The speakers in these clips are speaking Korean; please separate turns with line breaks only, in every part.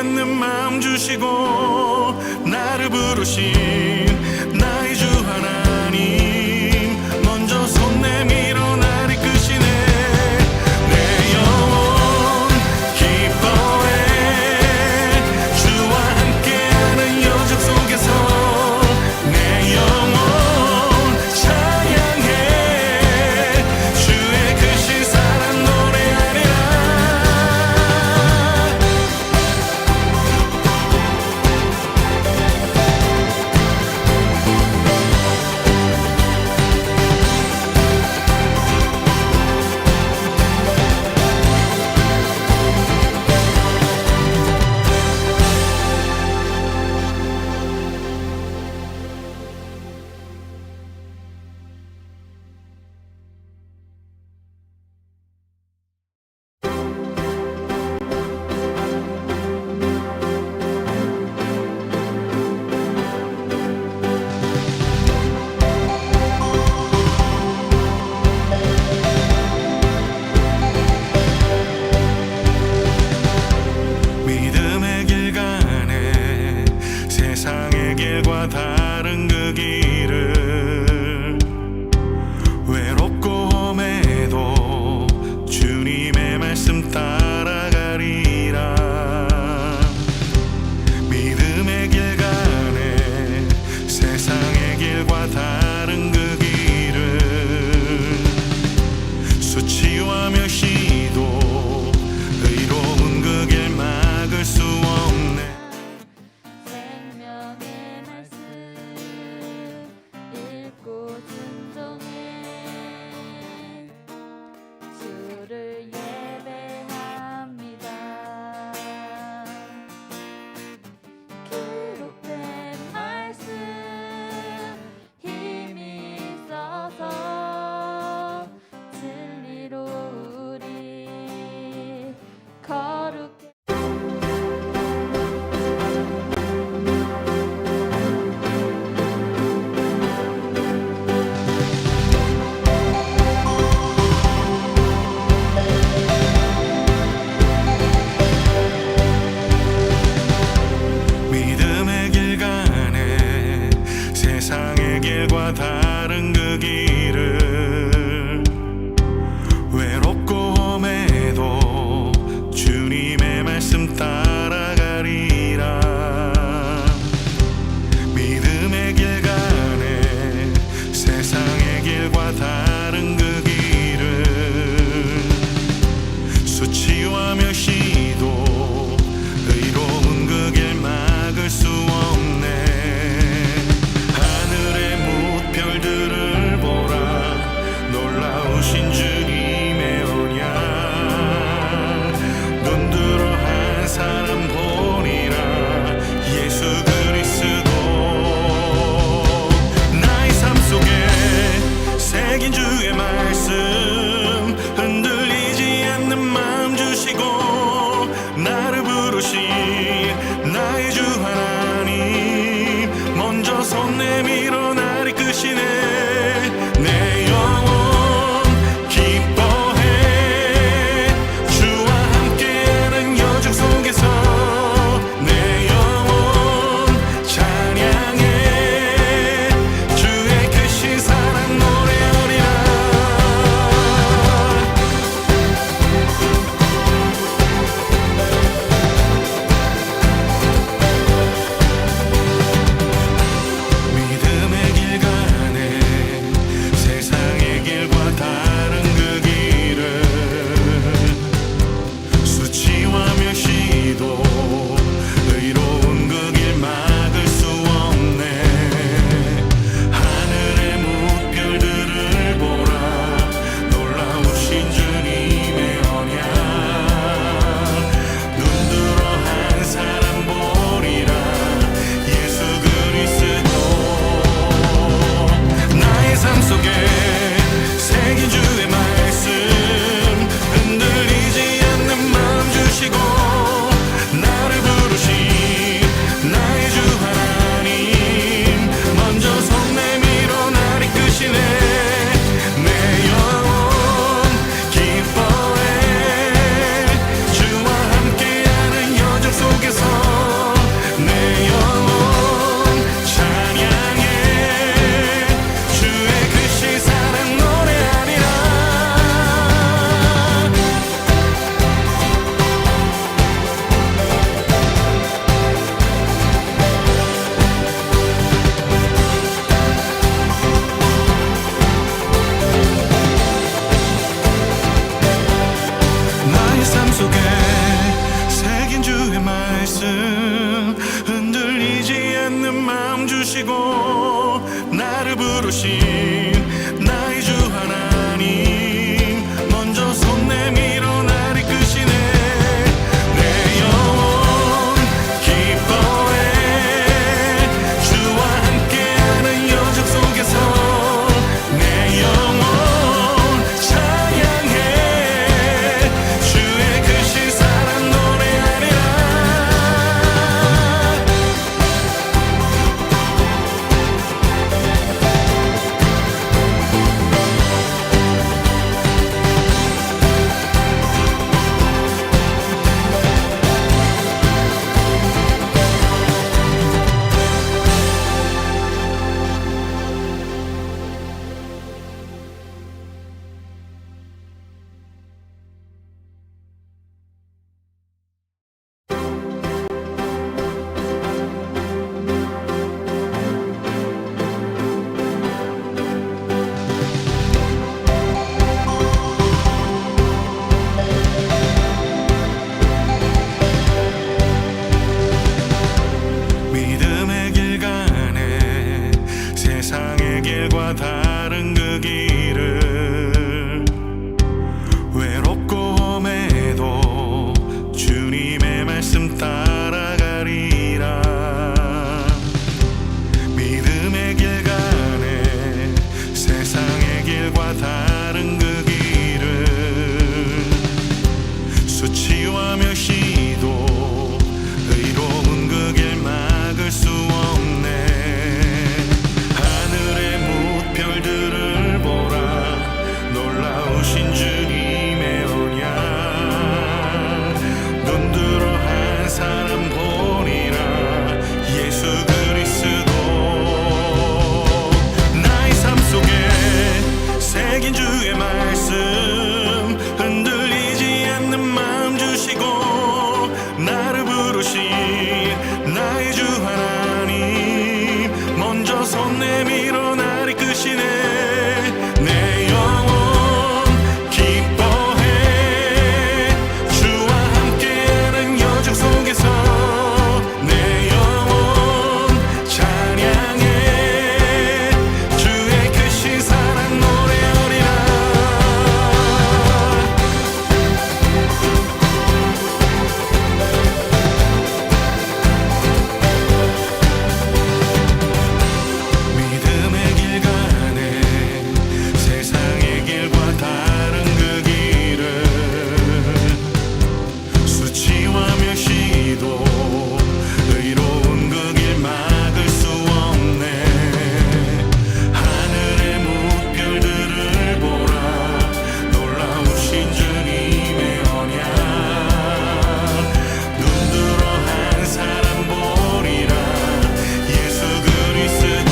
않는 마음 주시고 나를 부르신 나의 주 하나님, 먼저 손 내밀어 나를 이끄시네. 내 영혼 기뻐해 주와 함께하는 여정 속에서 내 영혼 찬양해 주의 크신 사랑 노래하리라. 믿음의 길 가네 세상의 길과 다른 그 길을 외롭고 험해도 주님의 말씀 따라가리라. 믿음의 길 가네 세상의 길과 다른 그 길을 수치와 멸시도 의로운 그 길 막을 수 없네.
생명의 말씀 읽고 순종해 주를 예배합니다. 기록된 말씀 힘이 있어서 진리로 우리 거룩해.
믿음의 길 가네 세상의 길과 다른 그 길을 외롭고 험해도 주님의 말씀 따라가리라. 믿음의 길 가네 세상의 길과 다른 그 길을 수치와 멸시도 의로운 그 길 막을 수 없네. 하늘의 무별들을 보라 놀라우신 주님의 언약, 눈 들어 한 사람 보리라 예수 그리스도. 나의 삶 속에 새긴 주의 말씀 흔들리지 않는 마음 주시고 나를 부르신 나의 주 하나님, 먼저 손 내밀어 나를 이끄시네. 내 영혼 기뻐해 주와 함께하는 여정 속에서 내 영혼 찬양해 주의 크신 사랑 노래하리라. 믿음의 말씀 흔들리지 않는 마음 주시고 나를 부르신 나의 주 하나님 먼저 손 내밀어 나를 이끄시네 내 영혼 기뻐해 주와 함께하는 여정 속에서 내 영혼 찬양해 주의 크신 사랑 노래하리라 믿음의 길 가네 세상의 길과 다른 그 길을 외롭고 험해도 주님의 말씀 따라가리라 믿음의 길 가네 세상의 길과 다른 그 길을 수치와 멸시도 의로운 그 길 막을 수 없네 하늘의 무별들을 보라 놀라우신 주님의 언약 눈 들어 한 사람 보리라 예수 그리스도 나의 삶 속에 새긴 주의 말씀 흔들리지 않는 마음 주시고 나를 부르신 나의 주 하나님 먼저 손 내밀어 나를 이끄시네 내 영혼 기뻐해 주와 함께하는 여정 속에서 내 영혼 찬양해 주의 크신 사랑 노래하리라 믿음의 길 가네 세상의 길과 다른 그 길을 수치와 멸시도 의로운 그 길 막을 수 없네 하늘의 무별들을 보라 놀라우신 주님의 언약 눈 들어 한 사람 보리라 예수 그리스도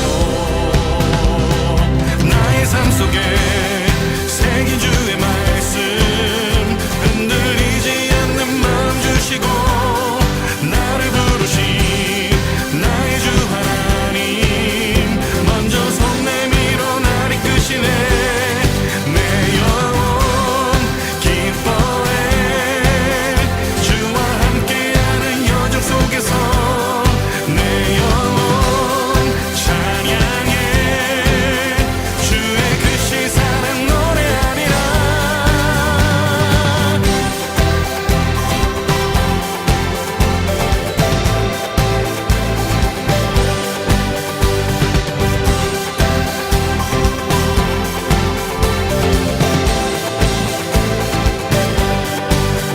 나의 삶 속에 새긴 주의 말씀 흔들리지 않는 마음 주시고 나를 부르신 나의 주 하나님 먼저 손 내밀어 나를 이끄시네 내 영혼 기뻐해 주와 함께하는 여정 속에서 내 영혼 찬양해 주의 크신 사랑 노래하리라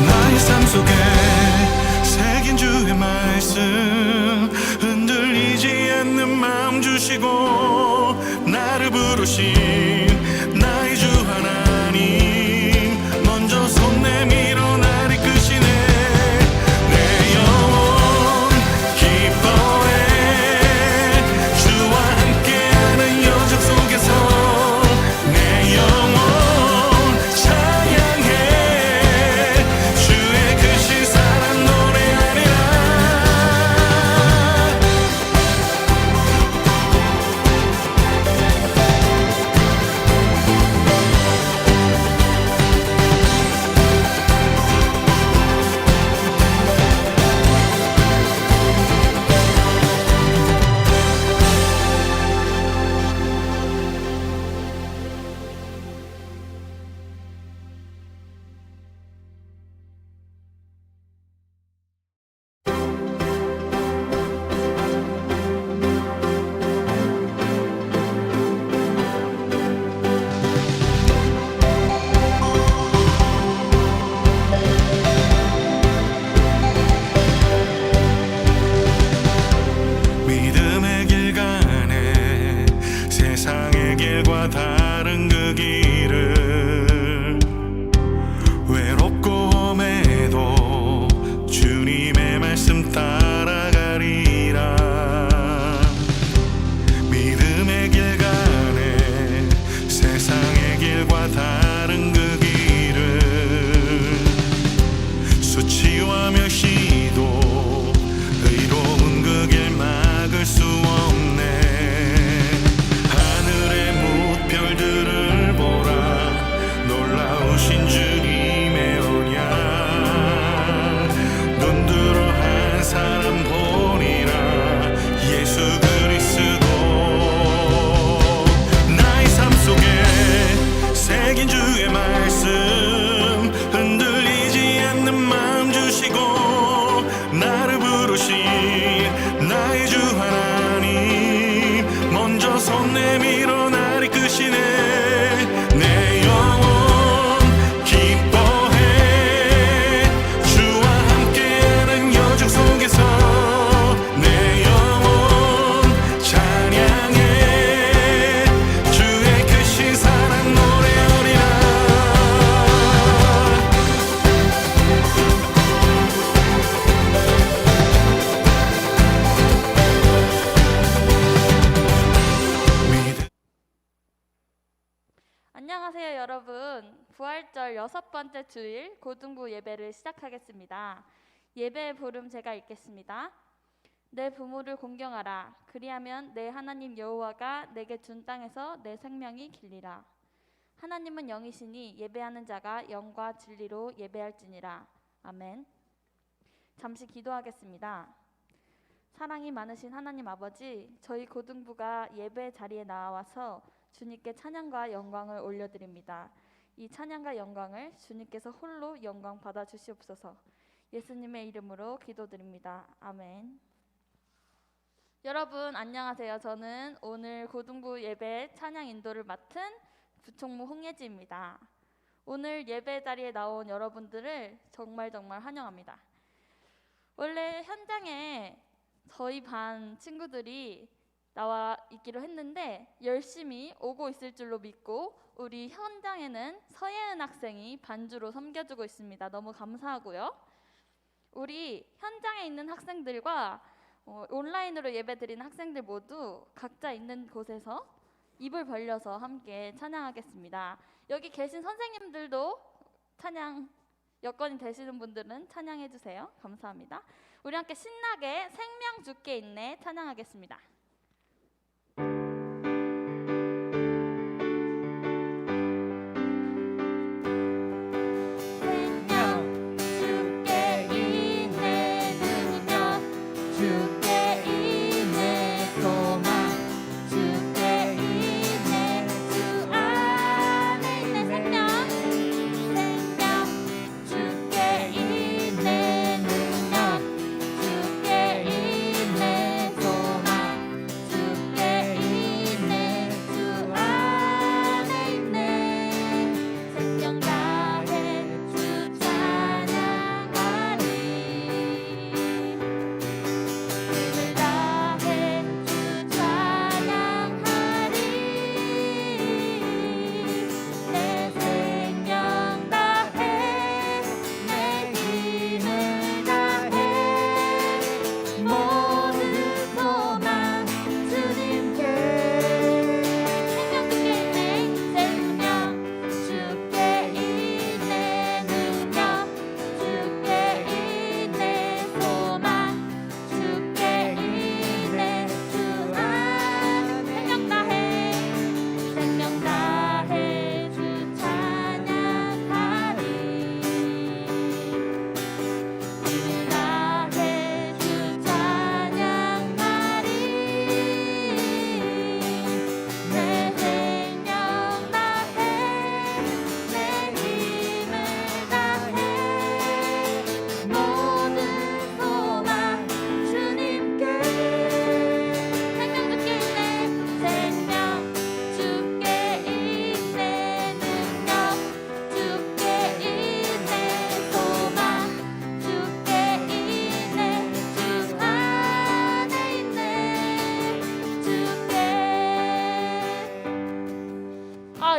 나의 삶 속에 새긴 주의 말씀 흔들리지 않는 마음 주시고 나를 부르신 나의 주 하나님 먼저 손 내밀어 나를 이끄시네 내 영혼 기뻐해 주와 함께하는 여정 속에서 내 영혼 찬양해 주의 크신 사랑 노래하리라 누구신 나의 주 하나님 먼저 손 내밀어 날 이끄시네 내 영혼 기뻐해 주와 함께하는 여정 속에서 내 영혼 찬양해 주의 크신 사랑 노래하리라
안녕하세요, 여러분. 부활절 6번째 주일 고등부 예배를 시작하겠습니다. 예배의 부름 제가 읽겠습니다. 내 부모를 공경하라. 그리하면 내 하나님 여호와가 내게 준 땅에서 내 생명이 길리라. 하나님은 영이시니 예배하는 자가 영과 진리로 예배할지니라. 아멘. 잠시 기도하겠습니다. 사랑이 많으신 하나님 아버지, 저희 고등부가 예배 자리에 나와서 주님께 찬양과 영광을 올려드립니다. 이 찬양과 영광을 주님께서 홀로 영광 받아 주시옵소서. 예수님의 이름으로 기도드립니다. 아멘. 여러분 안녕하세요. 저는 오늘 고등부 예배 찬양 인도를 맡은 부총무 홍예지입니다. 오늘 예배 자리에 나온 여러분들을 정말 환영합니다. 원래 현장에 저희 반 친구들이 나와 있기로 했는데 열심히 오고 있을 줄로 믿고 우리 현장에는 서예은 학생이 반주로 섬겨주고 있습니다. 너무 감사하고요. 우리 현장에 있는 학생들과 온라인으로 예배드리는 학생들 모두 각자 있는 곳에서 입을 벌려서 함께 찬양하겠습니다. 여기 계신 선생님들도 찬양 여건이 되시는 분들은 찬양해 주세요. 감사합니다. 우리 함께 신나게 생명 주께 있네 찬양하겠습니다.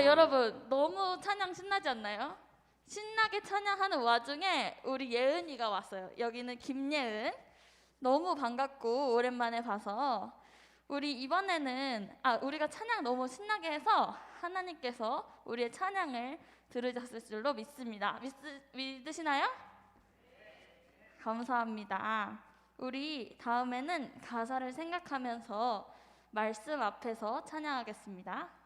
여러분 너무 찬양 신나지 않나요? 신나게 찬양하는 와중에 우리 예은이가 왔어요. 여기는 김예은. 너무 반갑고 오랜만에 봐서 우리 이번에는 우리가 찬양 너무 신나게 해서 하나님께서 우리의 찬양을 들으셨을 줄로 믿습니다. 믿으시나요? 감사합니다. 우리 다음에는 가사를 생각하면서 말씀 앞에서 찬양하겠습니다.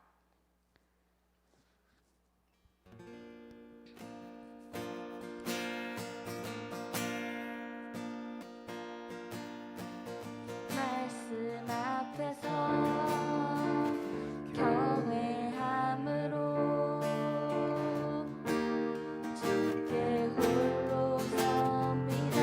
말씀 앞에서 경외함으로 주께 홀로 섭니다.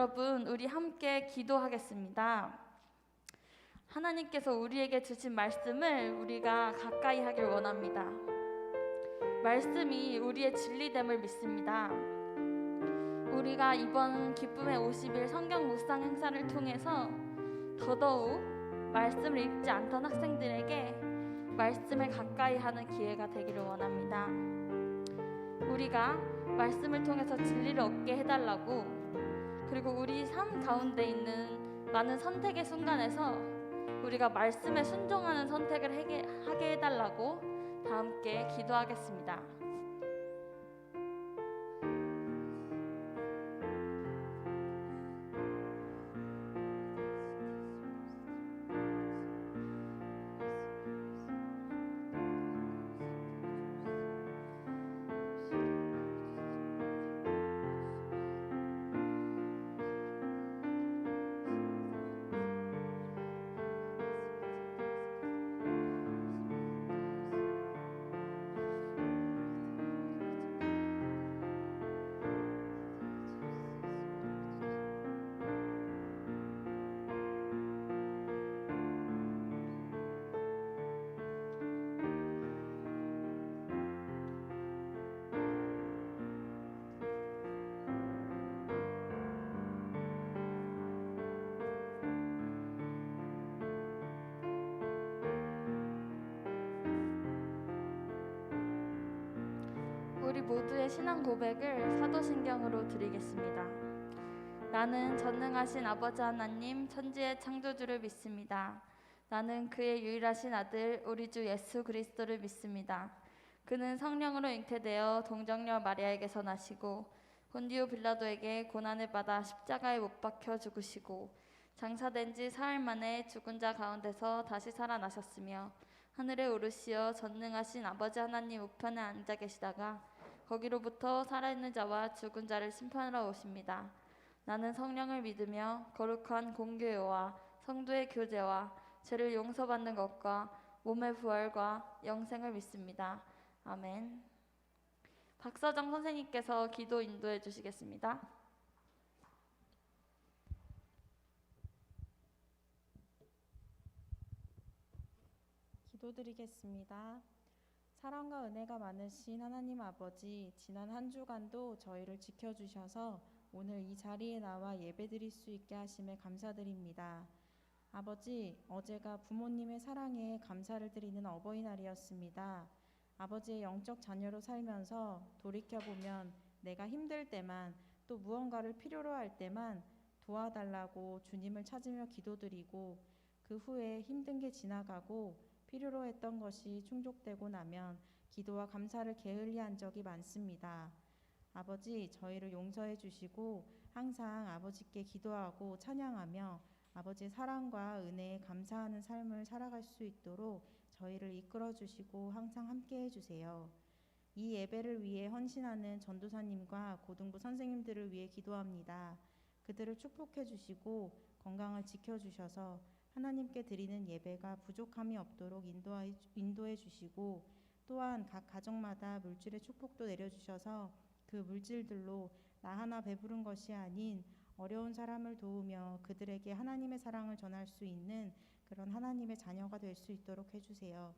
여러분, 우리 함께 기도하겠습니다. 하나님께서 우리에게 주신 말씀을 우리가 가까이 하길 원합니다. 말씀이 우리의 진리됨을 믿습니다. 우리가 이번 기쁨의 50일 성경 묵상 행사를 통해서 더더욱 말씀을 읽지 않던 학생들에게 말씀을 가까이 하는 기회가 되기를 원합니다. 우리가 말씀을 통해서 진리를 얻게 해달라고, 그리고 우리 삶 가운데 있는 많은 선택의 순간에서 우리가 말씀에 순종하는 선택을 하게 해달라고 다 함께 기도하겠습니다. 우리 모두의 신앙 고백을 사도신경으로 드리겠습니다. 나는 전능하신 아버지 하나님 천지의 창조주를 믿습니다. 나는 그의 유일하신 아들 우리 주 예수 그리스도를 믿습니다. 그는 성령으로 잉태되어 동정녀 마리아에게서 나시고 본디오 빌라도에게 고난을 받아 십자가에 못 박혀 죽으시고 장사된 지 사흘 만에 죽은 자 가운데서 다시 살아나셨으며 하늘에 오르시어 전능하신 아버지 하나님 우편에 앉아 계시다가 거기로부터 살아있는 자와 죽은 자를 심판하러 오십니다. 나는 성령을 믿으며 거룩한 공교회와 성도의 교제와 죄를 용서받는 것과 몸의 부활과 영생을 믿습니다. 아멘. 박서정 선생님께서 기도 인도해 주시겠습니다.
기도드리겠습니다. 사랑과 은혜가 많으신 하나님 아버지, 지난 한 주간도 저희를 지켜주셔서 오늘 이 자리에 나와 예배드릴 수 있게 하심에 감사드립니다. 아버지, 어제가 부모님의 사랑에 감사를 드리는 어버이날이었습니다. 아버지의 영적 자녀로 살면서 돌이켜보면 내가 힘들 때만, 또 무언가를 필요로 할 때만 도와달라고 주님을 찾으며 기도드리고, 그 후에 힘든 게 지나가고 필요로 했던 것이 충족되고 나면 기도와 감사를 게을리한 적이 많습니다. 아버지, 저희를 용서해 주시고 항상 아버지께 기도하고 찬양하며 아버지의 사랑과 은혜에 감사하는 삶을 살아갈 수 있도록 저희를 이끌어 주시고 항상 함께 해주세요. 이 예배를 위해 헌신하는 전도사님과 고등부 선생님들을 위해 기도합니다. 그들을 축복해 주시고 건강을 지켜주셔서 하나님께 드리는 예배가 부족함이 없도록 인도해 주시고, 또한 각 가정마다 물질의 축복도 내려주셔서 그 물질들로 나 하나 배부른 것이 아닌 어려운 사람을 도우며 그들에게 하나님의 사랑을 전할 수 있는 그런 하나님의 자녀가 될 수 있도록 해주세요.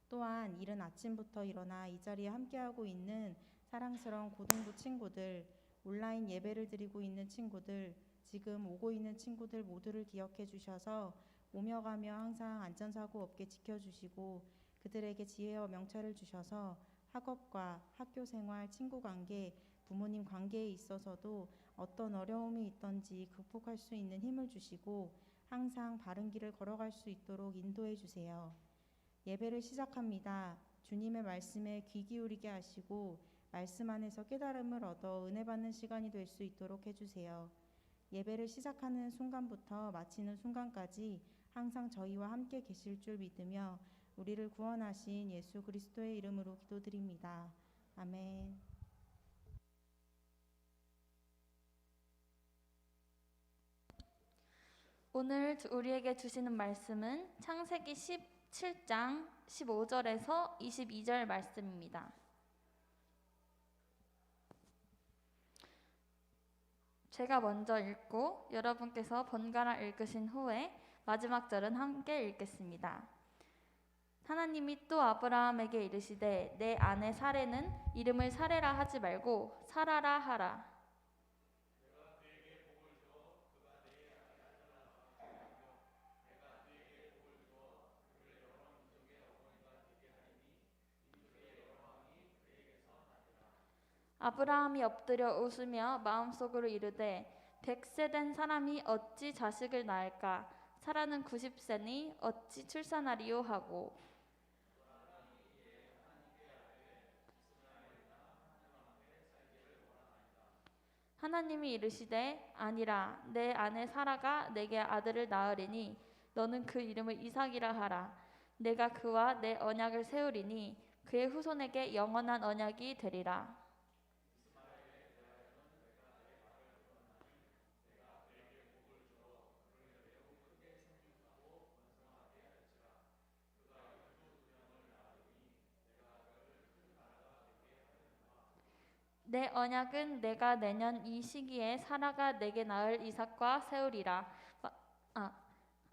또한 이른 아침부터 일어나 이 자리에 함께하고 있는 사랑스러운 고등부 친구들, 온라인 예배를 드리고 있는 친구들, 지금 오고 있는 친구들 모두를 기억해 주셔서 오며 가며 항상 안전사고 없게 지켜주시고 그들에게 지혜와 명철을 주셔서 학업과 학교생활, 친구관계, 부모님 관계에 있어서도 어떤 어려움이 있던지 극복할 수 있는 힘을 주시고 항상 바른 길을 걸어갈 수 있도록 인도해 주세요. 예배를 시작합니다. 주님의 말씀에 귀 기울이게 하시고 말씀 안에서 깨달음을 얻어 은혜 받는 시간이 될 수 있도록 해주세요. 예배를 시작하는 순간부터 마치는 순간까지 항상 저희와 함께 계실 줄 믿으며 우리를 구원하신 예수 그리스도의 이름으로 기도드립니다. 아멘.
오늘 우리에게 주시는 말씀은 창세기 17장 15절에서 22절 말씀입니다. 제가 먼저 읽고 여러분께서 번갈아 읽으신 후에 마지막 절은 함께 읽겠습니다. 하나님이 또 아브라함에게 이르시되 내 아내 사레는 이름을 사레라 하지 말고 사라라 하라. 아브라함이 엎드려 웃으며 마음속으로 이르되 100세 된 사람이 어찌 자식을 낳을까? 사라는 90세니 어찌 출산하리요 하고. 하나님이 이르시되 아니라 내 아내 사라가 내게 아들을 낳으리니 너는 그 이름을 이삭이라 하라. 내가 그와 내 언약을 세우리니 그의 후손에게 영원한 언약이 되리라. 내 언약은 내가 내년 이 시기에 사라가 내게 낳을 이삭과 세우리라.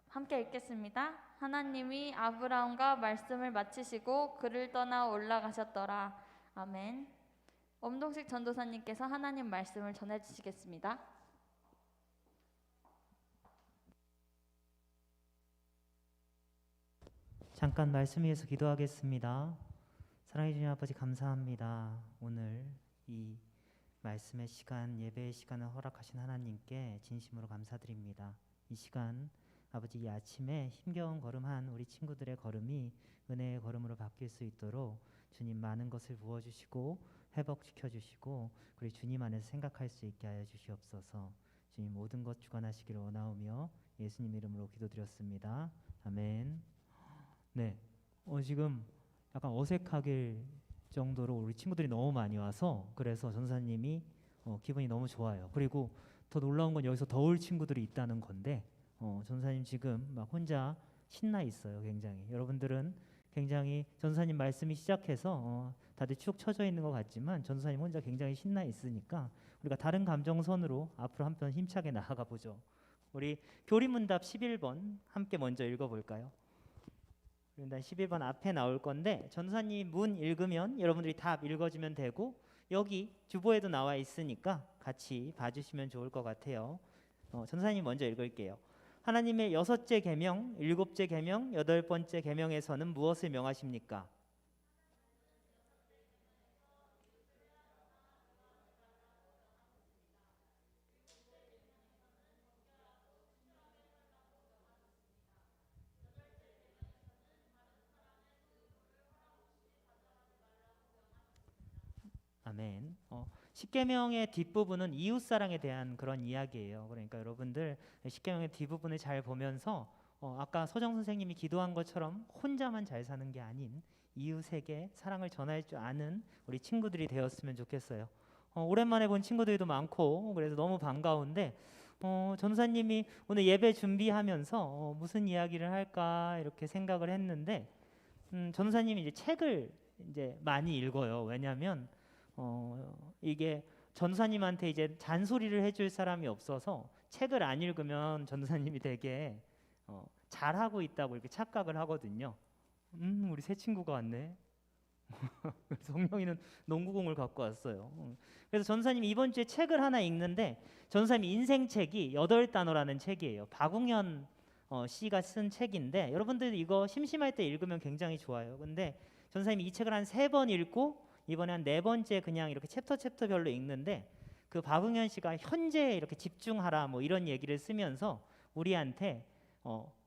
함께 읽겠습니다. 하나님이 아브라함과 말씀을 마치시고 그를 떠나 올라가셨더라. 아멘. 엄동식 전도사님께서 하나님 말씀을 전해주시겠습니다.
잠깐 말씀 위해서 기도하겠습니다. 사랑해 주님 아버지 감사합니다. 오늘 이 말씀의 시간, 예배의 시간을 허락하신 하나님께 진심으로 감사드립니다. 이 시간 아버지 이 아침에 힘겨운 걸음한 우리 친구들의 걸음이 은혜의 걸음으로 바뀔 수 있도록 주님 많은 것을 부어주시고 회복시켜 주시고 그리고 주님 안에서 생각할 수 있게 하여 주시옵소서. 주님 모든 것 주관하시기를 원하오며 예수님 이름으로 기도드렸습니다. 아멘. 네, 지금 약간 어색하길 정도로 우리 친구들이 너무 많이 와서 그래서 전사님이 기분이 너무 좋아요. 그리고 더 놀라운 건 여기서 더 올 친구들이 있다는 건데 전사님 지금 막 혼자 신나 있어요. 굉장히 여러분들은 굉장히 전사님 말씀이 시작해서 다들 축 처져 있는 것 같지만 전사님 혼자 굉장히 신나 있으니까 우리가 다른 감정선으로 앞으로 한편 힘차게 나아가 보죠. 우리 교리문답 11번 함께 먼저 읽어볼까요? 일단 11번 앞에 나올 건데 전사님 문 읽으면 여러분들이 답 읽어주면 되고 여기 주보에도 나와 있으니까 같이 봐주시면 좋을 것 같아요. 전사님 먼저 읽을게요. 하나님의 6째 계명, 7째 계명, 8번째 계명에서는 무엇을 명하십니까? 아멘. 10계명의 뒷부분은 이웃사랑에 대한 그런 이야기예요. 그러니까 여러분들 10계명의 뒷부분을 잘 보면서 아까 서정 선생님이 기도한 것처럼 혼자만 잘 사는 게 아닌 이웃에게 사랑을 전할 줄 아는 우리 친구들이 되었으면 좋겠어요. 오랜만에 본 친구들도 많고 그래서 너무 반가운데 전사님이 오늘 예배 준비하면서 무슨 이야기를 할까 이렇게 생각을 했는데 전사님이 이제 책을 이제 많이 읽어요. 왜냐하면 이게 전사님한테 이제 잔소리를 해줄 사람이 없어서 책을 안 읽으면 전사님이 되게 잘하고 있다고 이렇게 착각을 하거든요. 우리 새 친구가 왔네. 그래서 홍영이는 농구공을 갖고 왔어요. 그래서 전사님이 이번 주에 책을 하나 읽는데 전사님 인생책이 8단어라는 책이에요. 박웅현 씨가 쓴 책인데 여러분들 이거 심심할 때 읽으면 굉장히 좋아요. 근데 전사님이 이 책을 한 3번 읽고 이번에 한 4번째 그냥 이렇게 챕터별로 읽는데 그 박응현 씨가 현재에 이렇게 집중하라 뭐 이런 얘기를 쓰면서 우리한테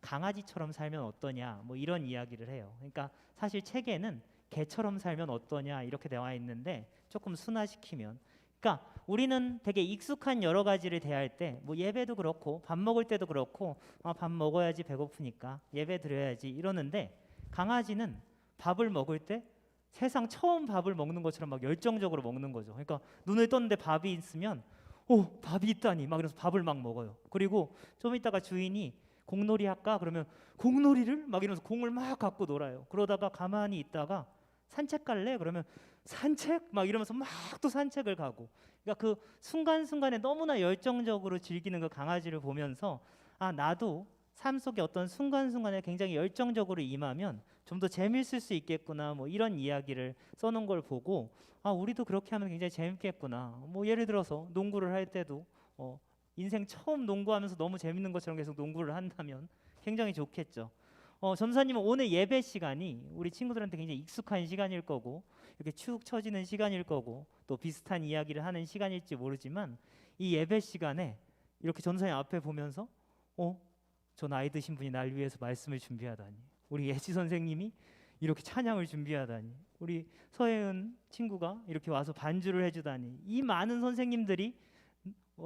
강아지처럼 살면 어떠냐 뭐 이런 이야기를 해요. 그러니까 사실 책에는 개처럼 살면 어떠냐 이렇게 나와 있는데 조금 순화시키면 그러니까 우리는 되게 익숙한 여러 가지를 대할 때 뭐 예배도 그렇고 밥 먹을 때도 그렇고 밥 먹어야지 배고프니까 예배 드려야지 이러는데 강아지는 밥을 먹을 때 세상 처음 밥을 먹는 것처럼 막 열정적으로 먹는 거죠. 그러니까 눈을 떴는데 밥이 있으면 밥이 있다니 막 이러면서 밥을 막 먹어요. 그리고 좀 있다가 주인이 공놀이 할까? 그러면 공놀이를? 막 이러면서 공을 막 갖고 놀아요. 그러다가 가만히 있다가 산책 갈래? 그러면 산책 막 이러면서 막 또 산책을 가고, 그러니까 그 순간순간에 너무나 열정적으로 즐기는 그 강아지를 보면서 아, 나도 삶 속에 어떤 순간순간에 굉장히 열정적으로 임하면 좀 더 재밌을 수 있겠구나, 뭐 이런 이야기를 써놓은 걸 보고 아, 우리도 그렇게 하면 굉장히 재밌겠구나. 뭐 예를 들어서 농구를 할 때도 인생 처음 농구하면서 너무 재밌는 것처럼 계속 농구를 한다면 굉장히 좋겠죠. 전사님은 오늘 예배 시간이 우리 친구들한테 굉장히 익숙한 시간일 거고 이렇게 축 처지는 시간일 거고 또 비슷한 이야기를 하는 시간일지 모르지만 이 예배 시간에 이렇게 전사님 앞에 보면서 저 나이 드신 분이 날 위해서 말씀을 준비하다니, 우리 예지 선생님이 이렇게 찬양을 준비하다니, 우리 서혜은 친구가 이렇게 와서 반주를 해주다니, 이 많은 선생님들이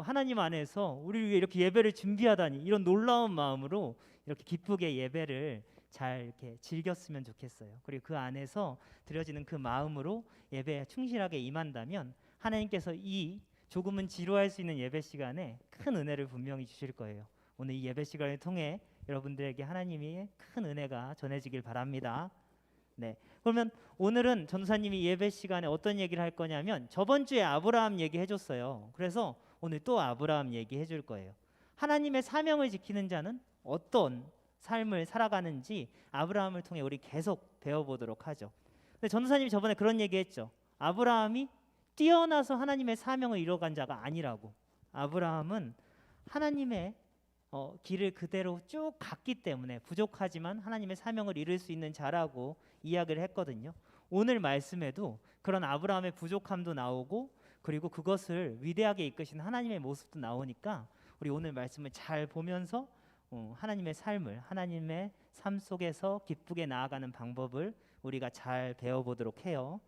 하나님 안에서 우리를 위해 이렇게 예배를 준비하다니, 이런 놀라운 마음으로 이렇게 기쁘게 예배를 잘 이렇게 즐겼으면 좋겠어요. 그리고 그 안에서 드려지는 그 마음으로 예배에 충실하게 임한다면 하나님께서 이 조금은 지루할 수 있는 예배 시간에 큰 은혜를 분명히 주실 거예요. 오늘 이 예배 시간을 통해 여러분들에게 하나님의 큰 은혜가 전해지길 바랍니다. 네, 그러면 오늘은 전도사님이 예배 시간에 어떤 얘기를 할 거냐면 저번 주에 아브라함 얘기해 줬어요. 그래서 오늘 또 아브라함 얘기해 줄 거예요. 하나님의 사명을 지키는 자는 어떤 삶을 살아가는지 아브라함을 통해 우리 계속 배워보도록 하죠. 근데 전도사님이 저번에 그런 얘기했죠. 아브라함이 뛰어나서 하나님의 사명을 이뤄간 자가 아니라고. 아브라함은 하나님의 길을 그대로 쭉 갔기 때문에 부족하지만 하나님의 사명을 이룰 수 있는 자라고 이야기를 했거든요. 오늘 말씀에도 그런 아브라함의 부족함도 나오고 그리고 그것을 위대하게 이끄신 하나님의 모습도 나오니까 우리 오늘 말씀을 잘 보면서 하나님의 삶을, 하나님의 삶 속에서 기쁘게 나아가는 방법을 우리가 잘 배워보도록 해요.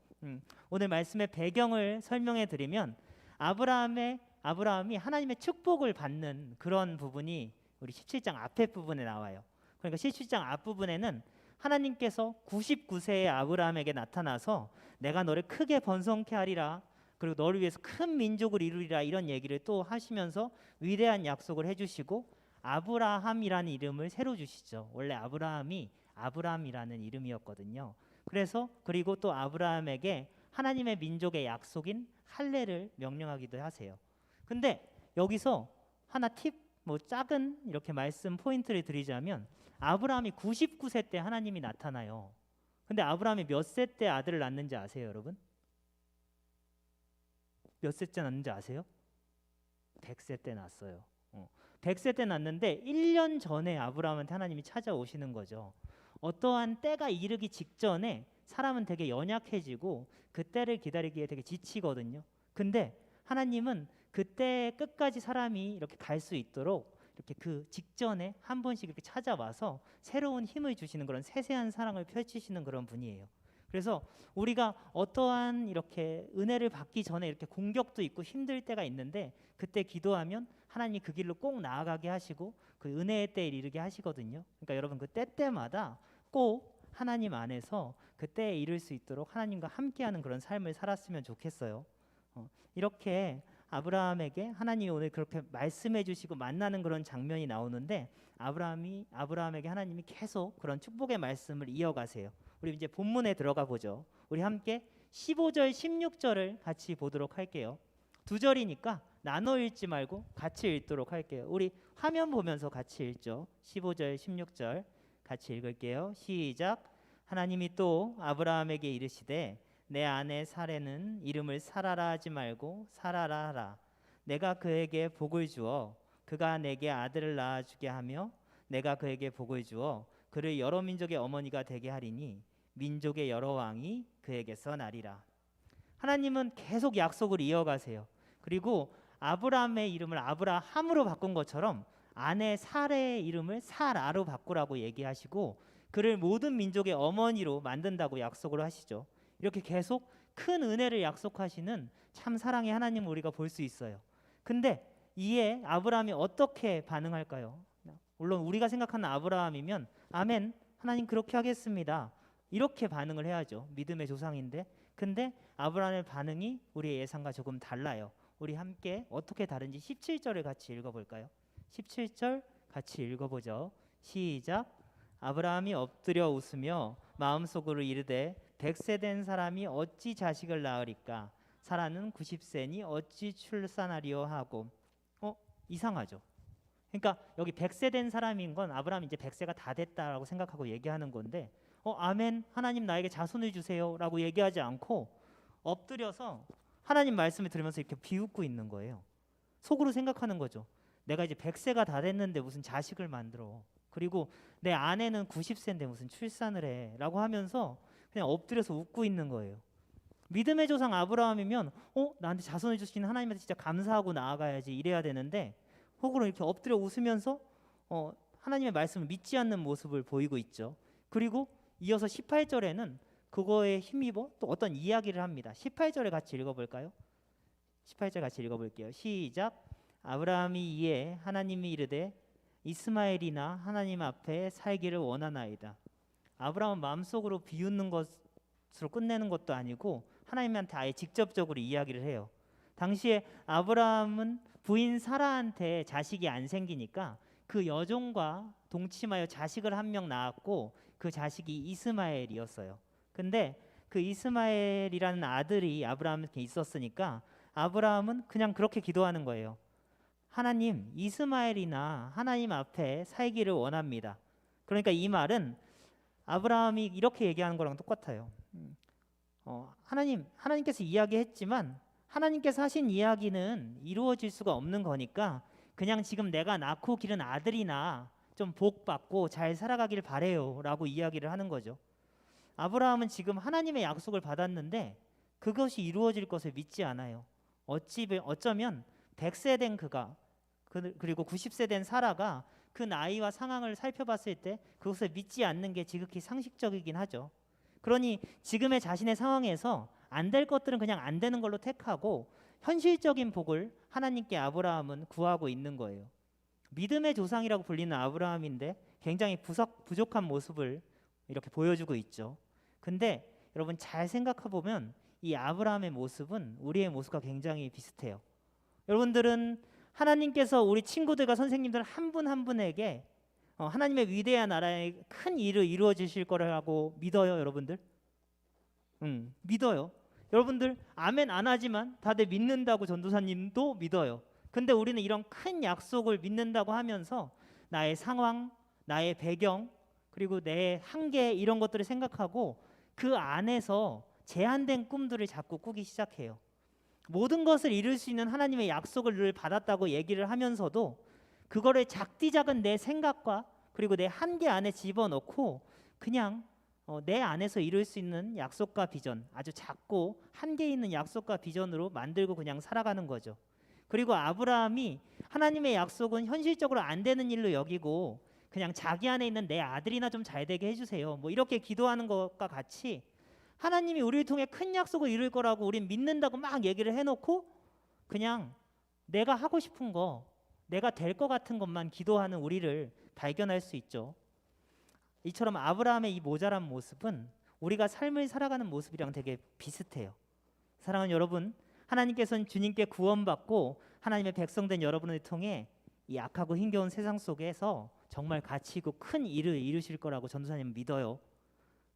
오늘 말씀의 배경을 설명해 드리면 아브라함이 하나님의 축복을 받는 그런 부분이 우리 17장 앞에 부분에 나와요. 그러니까 17장 앞부분에는 하나님께서 99세의 아브라함에게 나타나서 내가 너를 크게 번성케 하리라, 그리고 너를 위해서 큰 민족을 이루리라, 이런 얘기를 또 하시면서 위대한 약속을 해주시고 아브라함이라는 이름을 새로 주시죠. 원래 아브라함이 아브람이라는 이름이었거든요. 그래서 그리고 또 아브라함에게 하나님의 민족의 약속인 할례를 명령하기도 하세요. 근데 여기서 하나 뭐 작은 이렇게 말씀 포인트를 드리자면 아브라함이 99세 때 하나님이 나타나요. 근데 아브라함이 몇 세 때 아들을 낳는지 아세요, 여러분? 몇 세째 낳는지 아세요? 100세 때 낳았어요. 100세 때 낳는데 1년 전에 아브라함한테 하나님이 찾아오시는 거죠. 어떠한 때가 이르기 직전에 사람은 되게 연약해지고 그 때를 기다리기에 되게 지치거든요. 근데 하나님은 그때 끝까지 사람이 이렇게 갈 수 있도록 이렇게 그 직전에 한 번씩 이렇게 찾아와서 새로운 힘을 주시는 그런 세세한 사랑을 펼치시는 그런 분이에요. 그래서 우리가 어떠한 이렇게 은혜를 받기 전에 이렇게 공격도 있고 힘들 때가 있는데 그때 기도하면 하나님이 그 길로 꼭 나아가게 하시고 그 은혜의 때에 이르게 하시거든요. 그러니까 여러분 그 때때마다 꼭 하나님 안에서 그 때에 이를 수 있도록 하나님과 함께하는 그런 삶을 살았으면 좋겠어요. 이렇게 아브라함에게 하나님이 오늘 그렇게 말씀해 주시고 만나는 그런 장면이 나오는데 아브라함에게 하나님이 계속 그런 축복의 말씀을 이어가세요. 우리 이제 본문에 들어가 보죠. 우리 함께 15절 16절을 같이 보도록 할게요. 두 절이니까 나눠 읽지 말고 같이 읽도록 할게요. 우리 화면 보면서 같이 읽죠. 15절 16절 같이 읽을게요. 시작. 하나님이 또 아브라함에게 이르시되 내 아내 사레는 이름을 사라라 하지 말고 사라라 하라. 내가 그에게 복을 주어 그가 내게 아들을 낳아주게 하며 내가 그에게 복을 주어 그를 여러 민족의 어머니가 되게 하리니 민족의 여러 왕이 그에게서 나리라. 하나님은 계속 약속을 이어가세요. 그리고 아브라함의 이름을 아브라함으로 바꾼 것처럼 아내 사레의 이름을 사라로 바꾸라고 얘기하시고 그를 모든 민족의 어머니로 만든다고 약속을 하시죠. 이렇게 계속 큰 은혜를 약속하시는 참 사랑의 하나님을 우리가 볼 수 있어요. 근데 이에 아브라함이 어떻게 반응할까요? 물론 우리가 생각하는 아브라함이면 아멘, 하나님 그렇게 하겠습니다, 이렇게 반응을 해야죠. 믿음의 조상인데. 근데 아브라함의 반응이 우리의 예상과 조금 달라요. 우리 함께 어떻게 다른지 17절을 같이 읽어볼까요? 17절 같이 읽어보죠. 시작. 아브라함이 엎드려 웃으며 마음속으로 이르되 100세 된 사람이 어찌 자식을 낳으리까? 사라는 90세니 어찌 출산하리요 하고. 이상하죠. 그러니까 여기 100세 된 사람인 건 아브라함이 이제 100세가 다 됐다라고 생각하고 얘기하는 건데 아멘, 하나님 나에게 자손을 주세요라고 얘기하지 않고 엎드려서 하나님 말씀을 들으면서 이렇게 비웃고 있는 거예요. 속으로 생각하는 거죠. 내가 이제 100세가 다 됐는데 무슨 자식을 만들어. 그리고 내 아내는 90세인데 무슨 출산을 해. 라고 하면서 그냥 엎드려서 웃고 있는 거예요. 믿음의 조상 아브라함이면 나한테 자손을 주신 하나님한테 진짜 감사하고 나아가야지 이래야 되는데 속으로 이렇게 엎드려 웃으면서 하나님의 말씀을 믿지 않는 모습을 보이고 있죠. 그리고 이어서 18절에는 그거에 힘입어 또 어떤 이야기를 합니다. 18절에 같이 읽어볼까요? 18절 같이 읽어볼게요. 시작. 아브라함이 이에 하나님이 이르되 이스마엘이나 하나님 앞에 살기를 원하나이다. 아브라함은 마음속으로 비웃는 것으로 끝내는 것도 아니고 하나님한테 아예 직접적으로 이야기를 해요. 당시에 아브라함은 부인 사라한테 자식이 안 생기니까 그 여종과 동침하여 자식을 한 명 낳았고 그 자식이 이스마엘이었어요. 근데 그 이스마엘이라는 아들이 아브라함에게 있었으니까 아브라함은 그냥 그렇게 기도하는 거예요. 하나님, 이스마엘이나 하나님 앞에 살기를 원합니다. 그러니까 이 말은 아브라함이 이렇게 얘기하는 거랑 똑같아요. 하나님께서 이야기했지만 하나님께서 하신 이야기는 이루어질 수가 없는 거니까 그냥 지금 내가 낳고 기른 아들이나 좀 복 받고 잘 살아가길 바래요 라고 이야기를 하는 거죠. 아브라함은 지금 하나님의 약속을 받았는데 그것이 이루어질 것을 믿지 않아요. 어쩌면 100세 된 그가 그리고 90세 된 사라가 그 나이와 상황을 살펴봤을 때 그것을 믿지 않는 게 지극히 상식적이긴 하죠. 그러니 지금의 자신의 상황에서 안 될 것들은 그냥 안 되는 걸로 택하고 현실적인 복을 하나님께 아브라함은 구하고 있는 거예요. 믿음의 조상이라고 불리는 아브라함인데 굉장히 부족한 모습을 이렇게 보여주고 있죠. 근데 여러분 잘 생각해 보면 이 아브라함의 모습은 우리의 모습과 굉장히 비슷해요. 여러분들은 하나님께서 우리 친구들과 선생님들 한 분 한 분에게 하나님의 위대한 나라의 큰 일을 이루어 주실 거라고 믿어요, 여러분들? 믿어요. 여러분들 아멘 안 하지만 다들 믿는다고 전도사님도 믿어요. 근데 우리는 이런 큰 약속을 믿는다고 하면서 나의 상황, 나의 배경, 그리고 내 한계 이런 것들을 생각하고 그 안에서 제한된 꿈들을 자꾸 꾸기 시작해요. 모든 것을 이룰 수 있는 하나님의 약속을 늘 받았다고 얘기를 하면서도 그거를 작디 작은 내 생각과 그리고 내 한계 안에 집어넣고 그냥 내 안에서 이룰 수 있는 약속과 비전, 아주 작고 한계 있는 약속과 비전으로 만들고 그냥 살아가는 거죠. 그리고 아브라함이 하나님의 약속은 현실적으로 안 되는 일로 여기고 그냥 자기 안에 있는 내 아들이나 좀 잘 되게 해주세요, 뭐 이렇게 기도하는 것과 같이 하나님이 우리를 통해 큰 약속을 이룰 거라고 우린 믿는다고 막 얘기를 해놓고 그냥 내가 하고 싶은 거, 내가 될 것 같은 것만 기도하는 우리를 발견할 수 있죠. 이처럼 아브라함의 이 모자란 모습은 우리가 삶을 살아가는 모습이랑 되게 비슷해요. 사랑하는 여러분, 하나님께서는 주님께 구원받고 하나님의 백성된 여러분을 통해 이 악하고 힘겨운 세상 속에서 정말 가치 있고 큰 일을 이루실 거라고 전도사님은 믿어요.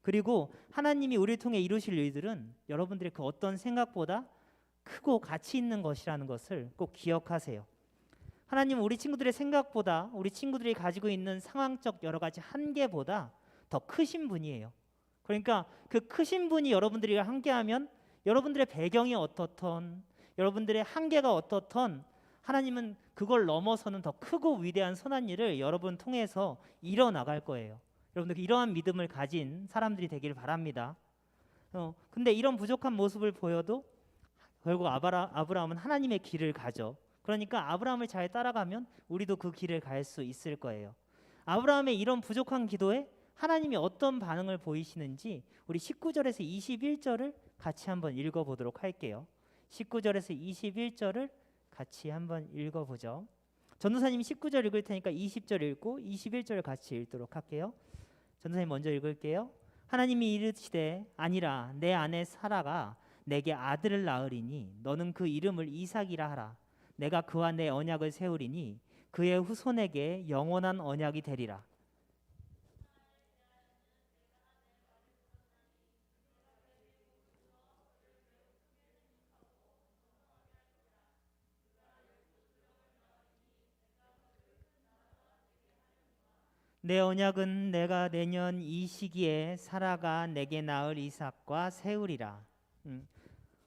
그리고 하나님이 우리를 통해 이루실 일들은 여러분들의 그 어떤 생각보다 크고 가치 있는 것이라는 것을 꼭 기억하세요. 하나님은 우리 친구들의 생각보다 우리 친구들이 가지고 있는 상황적 여러 가지 한계보다 더 크신 분이에요. 그러니까 그 크신 분이 여러분들이 함께하면 여러분들의 배경이 어떻든 여러분들의 한계가 어떻든 하나님은 그걸 넘어서는 더 크고 위대한 선한 일을 여러분 통해서 이뤄나갈 거예요. 여러분들 이러한 믿음을 가진 사람들이 되기를 바랍니다. 근데 이런 부족한 모습을 보여도 결국 아브라함은 하나님의 길을 가죠. 그러니까 아브라함을 잘 따라가면 우리도 그 길을 갈 수 있을 거예요. 아브라함의 이런 부족한 기도에 하나님이 어떤 반응을 보이시는지 우리 19절에서 21절을 같이 한번 읽어보도록 할게요. 19절에서 21절을 같이 한번 읽어보죠. 전도사님이 19절 읽을 테니까 20절 읽고 21절 같이 읽도록 할게요. 전도사님 먼저 읽을게요. 하나님이 이르시되 아니라 내 아내 사라가 내게 아들을 낳으리니 너는 그 이름을 이삭이라 하라. 내가 그와 내 언약을 세우리니 그의 후손에게 영원한 언약이 되리라. 내 언약은 내가 내년 이 시기에 사라가 내게 낳을 이삭과 세우리라.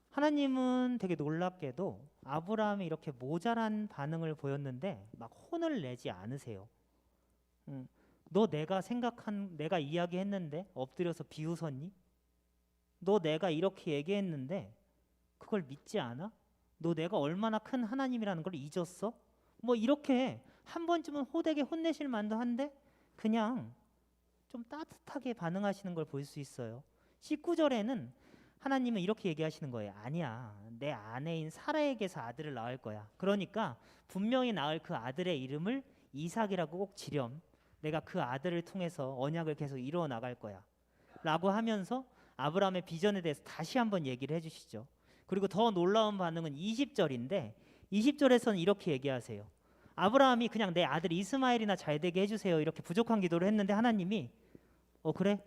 하나님은 되게 놀랍게도 아브라함이 이렇게 모자란 반응을 보였는데 막 혼을 내지 않으세요. 너 내가 이야기했는데 엎드려서 비웃었니? 너 내가 이렇게 얘기했는데 그걸 믿지 않아? 너 내가 얼마나 큰 하나님이라는 걸 잊었어? 뭐 이렇게 한 번쯤은 호되게 혼내실 만도 한데 그냥 좀 따뜻하게 반응하시는 걸 볼 수 있어요. 19절에는 하나님은 이렇게 얘기하시는 거예요. 아니야, 내 아내인 사라에게서 아들을 낳을 거야. 그러니까 분명히 낳을 그 아들의 이름을 이삭이라고 꼭 지렴. 내가 그 아들을 통해서 언약을 계속 이루어 나갈 거야 라고 하면서 아브라함의 비전에 대해서 다시 한번 얘기를 해주시죠. 그리고 더 놀라운 반응은 20절인데 20절에서는 이렇게 얘기하세요. 아브라함이 그냥 내 아들 이스마엘이나 잘 되게 해주세요 이렇게 부족한 기도를 했는데 하나님이 그래?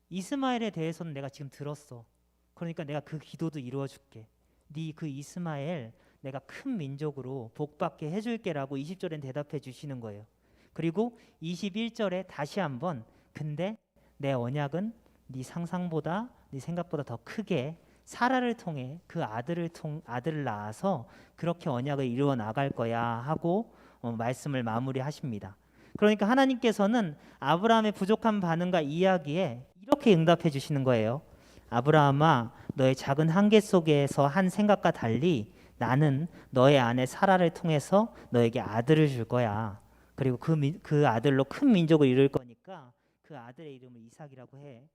이스마엘에 대해서는 내가 지금 들었어. 그러니까 내가 그 기도도 이루어줄게. 네 그 이스마엘 내가 큰 민족으로 복받게 해줄게 라고 20절엔 대답해 주시는 거예요. 그리고 21절에 다시 한번 근데 내 언약은 네 상상보다 네 생각보다 더 크게 사라를 통해 그 아들을 낳아서 그렇게 언약을 이루어 나갈 거야 하고 말씀을 마무리하십니다. 그러니까 하나님께서는 아브라함의 부족한 반응과 이야기에 이렇게 응답해 주시는 거예요. 아브라함아, 너의 작은 한계 속에서 한 생각과 달리 나는 너의 아내 사라를 통해서 너에게 아들을 줄 거야. 그리고 그 아들로 큰 민족을 이룰 거니까 그 아들의 이름을 이삭이라고 해.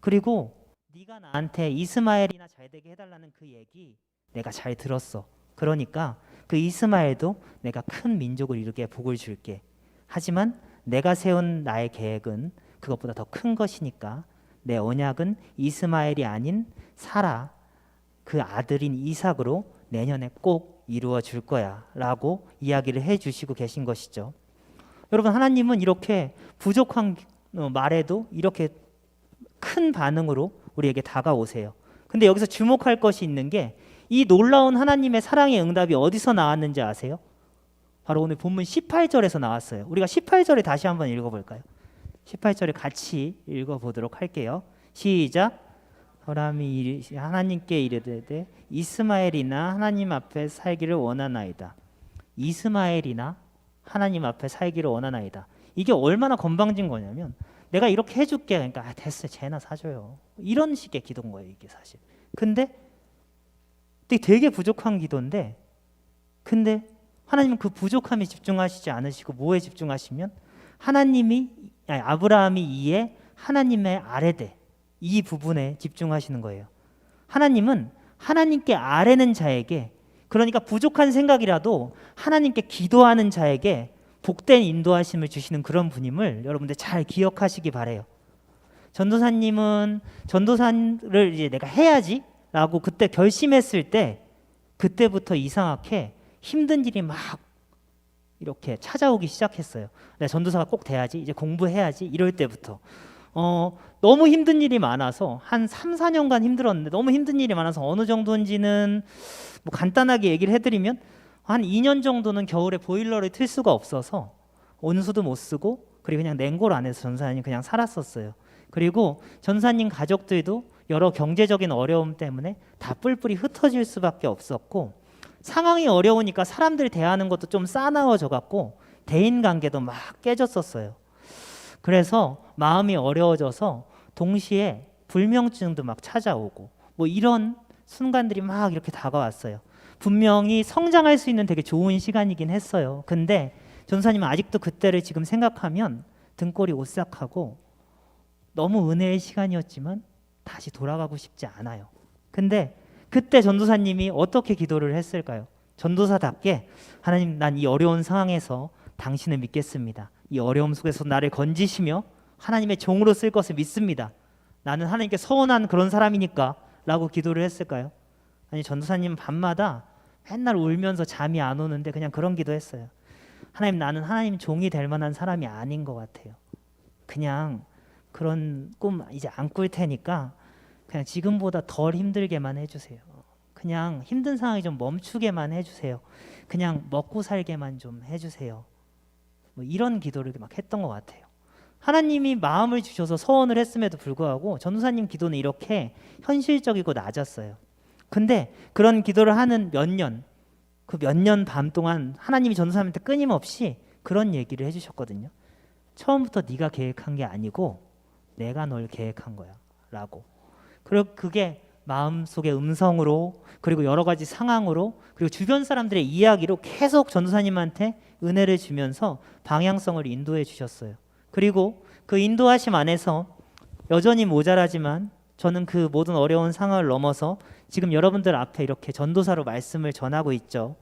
그리고 네가 나한테 이스마엘이나 잘 되게 해달라는 그 얘기 내가 잘 들었어. 그러니까 그 이스마엘도 내가 큰 민족을 이루게 복을 줄게. 하지만 내가 세운 나의 계획은 그것보다 더 큰 것이니까 내 언약은 이스마엘이 아닌 사라 그 아들인 이삭으로 내년에 꼭 이루어 줄 거야 라고 이야기를 해주시고 계신 것이죠. 여러분, 하나님은 이렇게 부족한 말에도 이렇게 큰 반응으로 우리에게 다가오세요. 근데 여기서 주목할 것이 있는 게 이 놀라운 하나님의 사랑의 응답이 어디서 나왔는지 아세요? 바로 오늘 본문 18절에서 나왔어요. 우리가 18절에 다시 한번 읽어볼까요? 18절에 같이 읽어보도록 할게요. 시작. 아브라함이 하나님께 이르되 이스마엘이나 하나님 앞에 살기를 원하나이다. 이스마엘이나 하나님 앞에 살기를 원하나이다. 이게 얼마나 건방진 거냐면 내가 이렇게 해줄게. 그러니까 됐어요. 쟤나 사줘요. 이런 식의 기도인 거예요. 이게 사실. 근데 되게 부족한 기도인데 근데 하나님은 그 부족함에 집중하시지 않으시고 뭐에 집중하시면 아브라함이 이에 하나님의 아뢰되 이 부분에 집중하시는 거예요. 하나님은 하나님께 아뢰는 자에게 그러니까 부족한 생각이라도 하나님께 기도하는 자에게 복된 인도하심을 주시는 그런 분임을 여러분들 잘 기억하시기 바래요. 전도사님은 전도사를 이제 내가 해야지 라고 그때 결심했을 때 그때부터 이상하게 힘든 일이 막 이렇게 찾아오기 시작했어요. 내가 전도사가 꼭 돼야지, 이제 공부해야지 이럴 때부터 너무 힘든 일이 많아서 한 3, 4년간 힘들었는데 너무 힘든 일이 많아서 어느 정도인지는 뭐 간단하게 얘기를 해드리면 한 2년 정도는 겨울에 보일러를 틀 수가 없어서 온수도 못 쓰고 그리고 그냥 냉골 안에서 전사님 그냥 살았었어요. 그리고 전사님 가족들도 여러 경제적인 어려움 때문에 다 뿔뿔이 흩어질 수밖에 없었고 상황이 어려우니까 사람들 대하는 것도 좀 싸나워져 갖고 대인관계도 막 깨졌었어요. 그래서 마음이 어려워져서 동시에 불면증도 막 찾아오고 뭐 이런 순간들이 막 이렇게 다가왔어요. 분명히 성장할 수 있는 되게 좋은 시간이긴 했어요. 근데 전사님은 아직도 그때를 지금 생각하면 등골이 오싹하고 너무 은혜의 시간이었지만 다시 돌아가고 싶지 않아요. 근데 그때 전도사님이 어떻게 기도를 했을까요? 전도사답게 하나님, 난 이 어려운 상황에서 당신을 믿겠습니다. 이 어려움 속에서 나를 건지시며 하나님의 종으로 쓸 것을 믿습니다. 나는 하나님께 서운한 그런 사람이니까 라고 기도를 했을까요? 아니, 전도사님 밤마다 맨날 울면서 잠이 안 오는데 그냥 그런 기도했어요. 하나님, 나는 하나님 종이 될 만한 사람이 아닌 것 같아요. 그냥 그런 꿈 이제 안 꿀 테니까 그냥 지금보다 덜 힘들게만 해주세요. 그냥 힘든 상황이 좀 멈추게만 해주세요. 그냥 먹고 살게만 좀 해주세요. 뭐 이런 기도를 막 했던 것 같아요. 하나님이 마음을 주셔서 서원을 했음에도 불구하고 전도사님 기도는 이렇게 현실적이고 낮았어요. 근데 그런 기도를 하는 몇 년, 그 몇 년 밤 동안 하나님이 전도사님한테 끊임없이 그런 얘기를 해주셨거든요. 처음부터 네가 계획한 게 아니고 내가 널 계획한 거야 라고. 그리고 그게 마음속의 음성으로, 그리고 여러 가지 상황으로, 그리고 주변 사람들의 이야기로 계속 전도사님한테 은혜를 주면서 방향성을 인도해 주셨어요. 그리고 그 인도하심 안에서 여전히 모자라지만 저는 그 모든 어려운 상황을 넘어서 지금 여러분들 앞에 이렇게 전도사로 말씀을 전하고 있죠.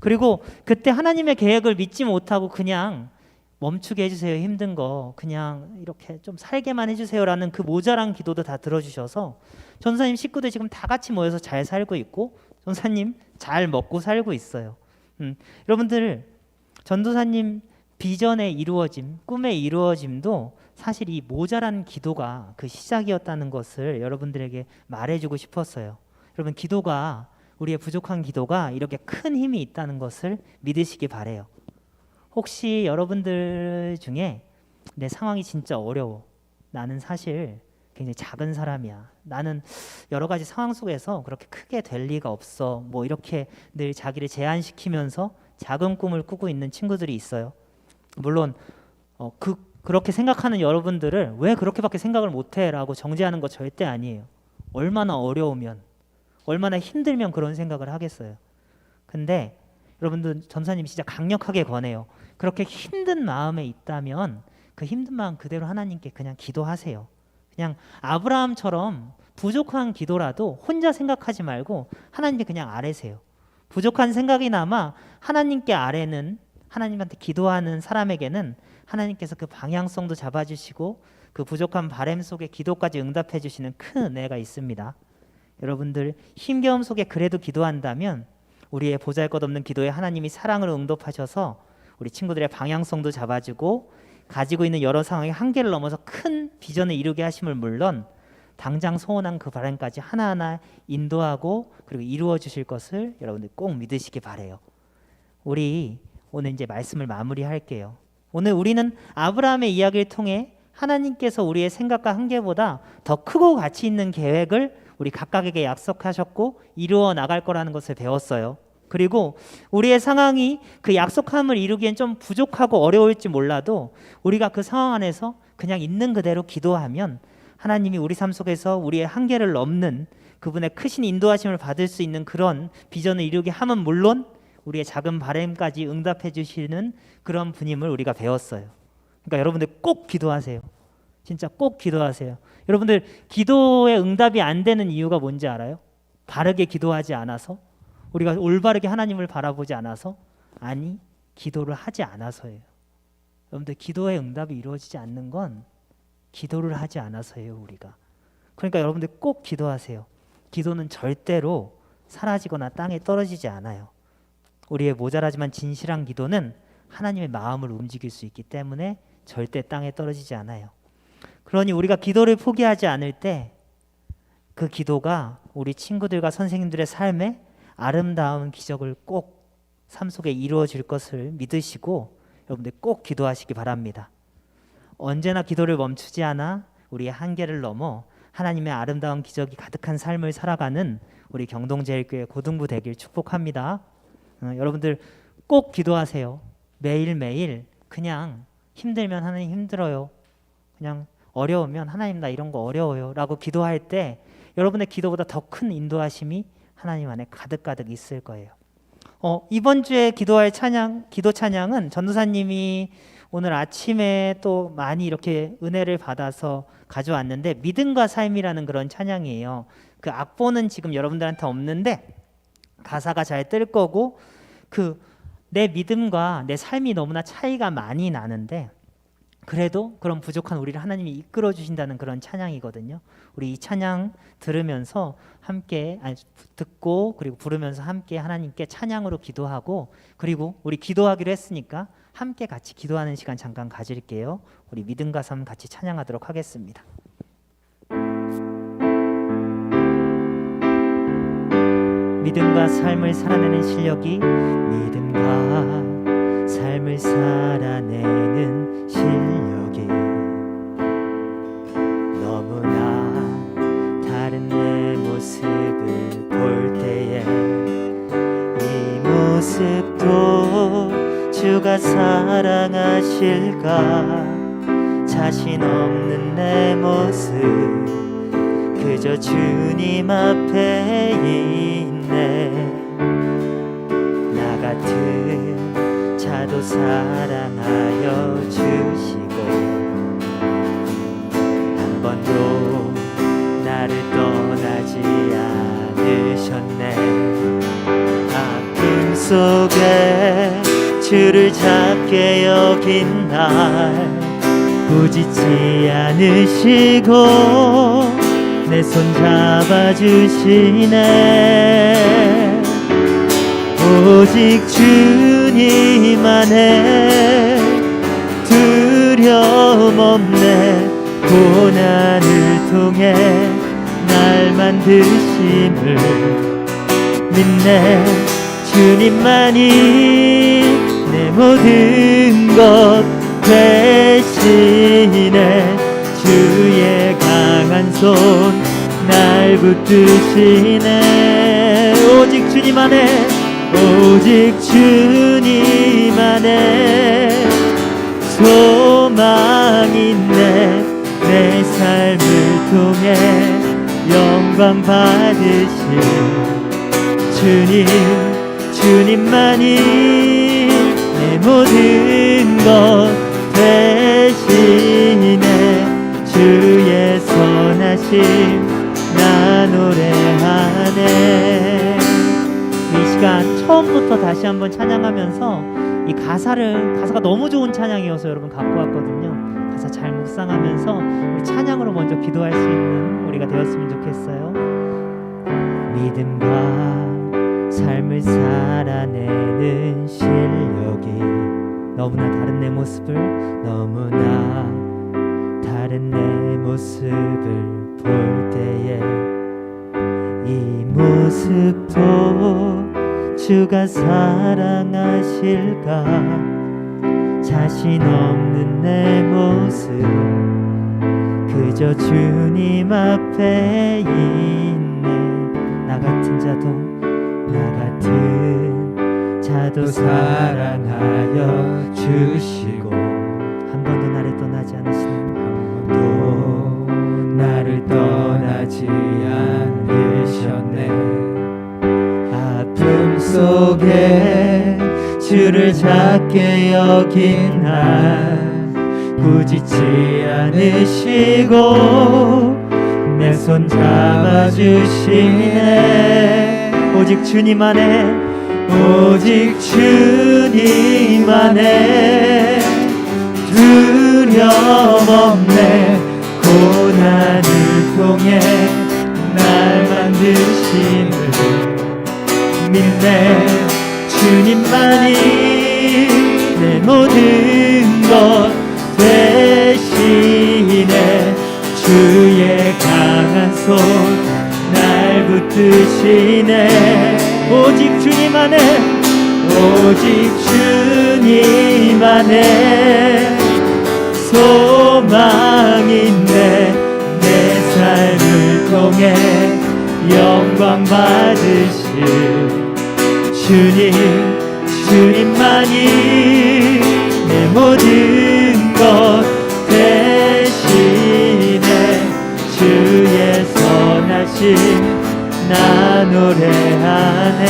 그리고 그때 하나님의 계획을 믿지 못하고 그냥 멈추게 해주세요, 힘든 거 그냥 이렇게 좀 살게만 해주세요라는 그 모자란 기도도 다 들어주셔서 전사님 식구들 지금 다 같이 모여서 잘 살고 있고 전사님 잘 먹고 살고 있어요. 여러분들, 전도사님 비전의 이루어짐, 꿈의 이루어짐도 사실 이 모자란 기도가 그 시작이었다는 것을 여러분들에게 말해주고 싶었어요. 여러분, 기도가, 우리의 부족한 기도가 이렇게 큰 힘이 있다는 것을 믿으시기 바래요. 혹시 여러분들 중에 내 상황이 진짜 어려워, 나는 사실 굉장히 작은 사람이야, 나는 여러 가지 상황 속에서 그렇게 크게 될 리가 없어, 뭐 이렇게 늘 자기를 제한시키면서 작은 꿈을 꾸고 있는 친구들이 있어요. 물론 그렇게 생각하는 여러분들을 왜 그렇게밖에 생각을 못해 라고 정죄하는 거 절대 아니에요. 얼마나 어려우면, 얼마나 힘들면 그런 생각을 하겠어요. 근데 여러분들, 전사님이 진짜 강력하게 권해요. 그렇게 힘든 마음에 있다면 그 힘든 마음 그대로 하나님께 그냥 기도하세요. 그냥 아브라함처럼 부족한 기도라도 혼자 생각하지 말고 하나님께 그냥 아뢰세요. 부족한 생각이 남아 하나님께 아뢰는, 하나님한테 기도하는 사람에게는 하나님께서 그 방향성도 잡아주시고 그 부족한 바람 속에 기도까지 응답해 주시는 큰 은혜가 있습니다. 여러분들, 힘겨움 속에 그래도 기도한다면 우리의 보잘것없는 기도에 하나님이 사랑으로 응답하셔서 우리 친구들의 방향성도 잡아주고 가지고 있는 여러 상황의 한계를 넘어서 큰 비전을 이루게 하심을 물론 당장 소원한 그 바람까지 하나하나 인도하고 그리고 이루어 주실 것을 여러분들 꼭 믿으시기 바래요. 우리 오늘 이제 말씀을 마무리할게요. 오늘 우리는 아브라함의 이야기를 통해 하나님께서 우리의 생각과 한계보다 더 크고 가치 있는 계획을 우리 각각에게 약속하셨고 이루어 나갈 거라는 것을 배웠어요. 그리고 우리의 상황이 그 약속함을 이루기엔 좀 부족하고 어려울지 몰라도 우리가 그 상황 안에서 그냥 있는 그대로 기도하면 하나님이 우리 삶 속에서 우리의 한계를 넘는 그분의 크신 인도하심을 받을 수 있는 그런 비전을 이루게 함은 물론 우리의 작은 바람까지 응답해 주시는 그런 분임을 우리가 배웠어요. 그러니까 여러분들 꼭 기도하세요. 진짜 꼭 기도하세요. 여러분들, 기도의 응답이 안 되는 이유가 뭔지 알아요? 바르게 기도하지 않아서? 우리가 올바르게 하나님을 바라보지 않아서? 아니, 기도를 하지 않아서예요. 여러분들, 기도의 응답이 이루어지지 않는 건 기도를 하지 않아서예요, 우리가. 그러니까 여러분들 꼭 기도하세요. 기도는 절대로 사라지거나 땅에 떨어지지 않아요. 우리의 모자라지만 진실한 기도는 하나님의 마음을 움직일 수 있기 때문에 절대 땅에 떨어지지 않아요. 그러니 우리가 기도를 포기하지 않을 때 그 기도가 우리 친구들과 선생님들의 삶에 아름다운 기적을 꼭 삶 속에 이루어질 것을 믿으시고 여러분들 꼭 기도하시기 바랍니다. 언제나 기도를 멈추지 않아 우리의 한계를 넘어 하나님의 아름다운 기적이 가득한 삶을 살아가는 우리 경동제일교회 고등부 되길 축복합니다. 여러분들 꼭 기도하세요. 매일매일 그냥 힘들면 하나님 힘들어요, 그냥 어려우면 하나님 나 이런 거 어려워요 라고 기도할 때 여러분의 기도보다 더 큰 인도하심이 하나님 안에 가득가득 있을 거예요. 이번 주에 기도할 기도 찬양은 전도사님이 오늘 아침에 또 많이 이렇게 은혜를 받아서 가져왔는데 믿음과 삶이라는 그런 찬양이에요. 그 악보는 지금 여러분들한테 없는데 가사가 잘 뜰 거고 내 믿음과 내 삶이 너무나 차이가 많이 나는데 그래도 그런 부족한 우리를 하나님이 이끌어 주신다는 그런 찬양이거든요. 우리 이 찬양 들으면서 함께 듣고 그리고 부르면서 함께 하나님께 찬양으로 기도하고 그리고 우리 기도하기로 했으니까 함께 같이 기도하는 시간 잠깐 가질게요. 우리 믿음과 삶 같이 찬양하도록 하겠습니다. 믿음과 삶을 살아내는 실력이 믿음과 삶을 살아내는 실력이 모습도 주가 사랑하실까? 자신 없는 내 모습 그저 주님 앞에 있네. 나 같은 자도 사랑하여 주시고 한 번도 나를 떠나지 않으셨네. 아픔 속에 주를 작게 여긴 날 부짓지 않으시고 내 손 잡아주시네. 오직 주님 안에 두려움 없네. 고난을 통해 날 만드심을 믿네. 주님만이 내 모든 것 대신에 주의 강한 손 날 붙드시네. 오직 주님 안에 오직 주님 안에 소망 있네. 내 삶을 통해 영광 받으실 주님, 주님만이 내 모든 것 대신에 주의 선하심 나 노래하네. 이 시간 처음부터 다시 한번 찬양하면서 이 가사가 너무 좋은 찬양이어서 여러분 갖고 왔거든요. 가사 잘 묵상하면서 우리 찬양으로 먼저 기도할 수 있는 우리가 되었으면 좋겠어요. 믿음과 삶을 살아내는 실력이 너무나 다른 내 모습을 볼 때에 이 모습도 주가 사랑하실까? 자신 없는 내 모습 그저 주님 앞에 있네. 나 같은 자도 사랑하여 주시고 한 번도 나를 떠나지 않으시는 나를 떠나지 않으셨네. 아픔 속에 주를 작게 여긴 날 부짓지 않으시고 내 손 잡아주시네. 오직 주님 안에 오직 주님 안에 두려움 없네. 고난을 통해 날 만드심을 믿네. 주님만이 내 모든 것 대신에 주의 강한 손 날 붙드시네. 오직 주님 안에 오직 주님 안에 소망 있네. 내 삶을 통해 영광 받으실 주님만이 내 모든 것 대신에 주의 선하심 나 노래하네.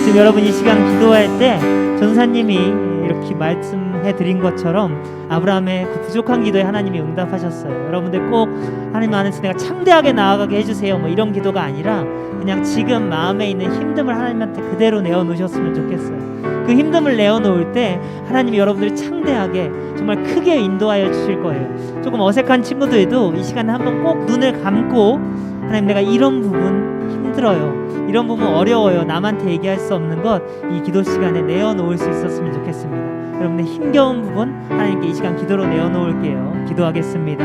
지금 여러분 이 시간 기도할 때 전사님이 이렇게 말씀해 드린 것처럼 아브라함의 그 부족한 기도에 하나님이 응답하셨어요. 여러분들 꼭 하나님 안에서 내가 창대하게 나아가게 해주세요 뭐 이런 기도가 아니라 그냥 지금 마음에 있는 힘듦을 하나님한테 그대로 내어놓으셨으면 좋겠어요. 그 힘듦을 내어놓을 때 하나님이 여러분들을 창대하게 정말 크게 인도하여 주실 거예요. 조금 어색한 친구들도 이 시간에 한번 꼭 눈을 감고 하나님 내가 이런 부분 힘들어요, 이런 부분 어려워요, 남한테 얘기할 수 없는 것 이 기도 시간에 내어놓을 수 있었으면 좋겠습니다. 여러분의 힘겨운 부분 하나님께 이 시간 기도로 내어놓을게요. 기도하겠습니다.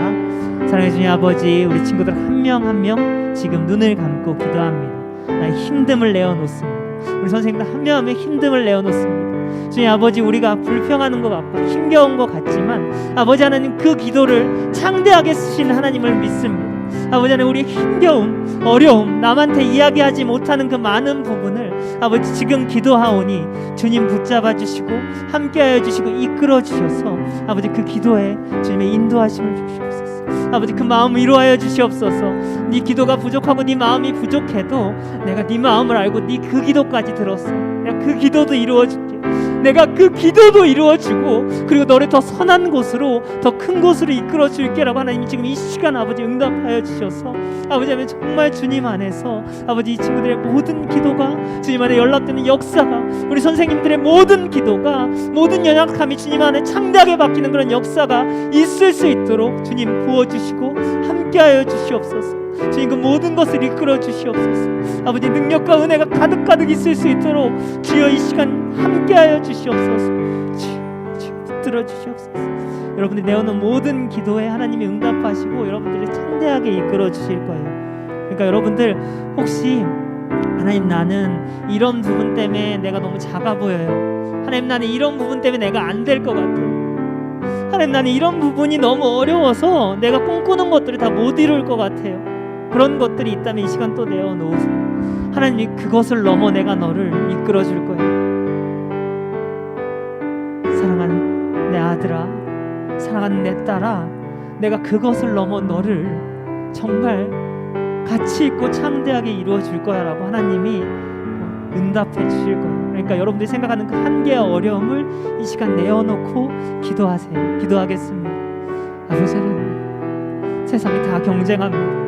사랑해 주님 아버지, 우리 친구들 한 명 한 명 지금 눈을 감고 기도합니다. 나의 힘듦을 내어놓습니다. 우리 선생님들 한 명 한 명 힘듦을 내어놓습니다. 주님 아버지, 우리가 불평하는 것 같고 힘겨운 것 같지만 아버지 하나님 그 기도를 창대하게 쓰시는 하나님을 믿습니다. 아버지 하나님, 우리의 힘겨움, 어려움, 남한테 이야기하지 못하는 그 많은 부분을 아버지 지금 기도하오니 주님 붙잡아 주시고 함께하여 주시고 이끌어 주셔서 아버지 그 기도에 주님의 인도하심을 주시옵소서. 아버지 그 마음을 이루하여 주시옵소서. 네 기도가 부족하고 네 마음이 부족해도 내가 네 마음을 알고 네 그 기도까지 들었어. 내가 그 기도도 이루어줄게. 내가 그 기도도 이루어주고 그리고 너를 더 선한 곳으로, 더 큰 곳으로 이끌어 줄게라고 하나님이 지금 이 시간 아버지 응답하여 주셔서 아버지 하나님, 정말 주님 안에서 아버지 이 친구들의 모든 기도가 주님 안에 연락되는 역사가, 우리 선생님들의 모든 기도가, 모든 연약함이 주님 안에 창대하게 바뀌는 그런 역사가 있을 수 있도록 주님 부어주시고 함께하여 주시옵소서. 주님 그 모든 것을 이끌어 주시옵소서. 아버지 능력과 은혜가 가득가득 있을 수 있도록 주여 이 시간 함께하여 주시옵소서. 주여 붙들어 주시옵소서. 여러분들이 내어놓은 모든 기도에 하나님이 응답하시고 여러분들을 창대하게 이끌어 주실 거예요. 그러니까 여러분들 혹시 하나님, 나는 이런 부분 때문에 내가 너무 작아 보여요. 하나님, 나는 이런 부분 때문에 내가 안 될 것 같아요. 하나님, 나는 이런 부분이 너무 어려워서 내가 꿈꾸는 것들을 다 못 이룰 것 같아요. 그런 것들이 있다면 이 시간 또 내어놓으세요. 하나님이 그것을 넘어 내가 너를 이끌어 줄 거예요. 사랑하는 내 아들아, 사랑하는 내 딸아, 내가 그것을 넘어 너를 정말 가치 있고 창대하게 이루어 줄 거야 라고 하나님이 응답해 주실 거예요. 그러니까 여러분들이 생각하는 그 한계와 어려움을 이 시간 내어놓고 기도하세요. 기도하겠습니다. 아버지 하나님, 세상이 다 경쟁합니다.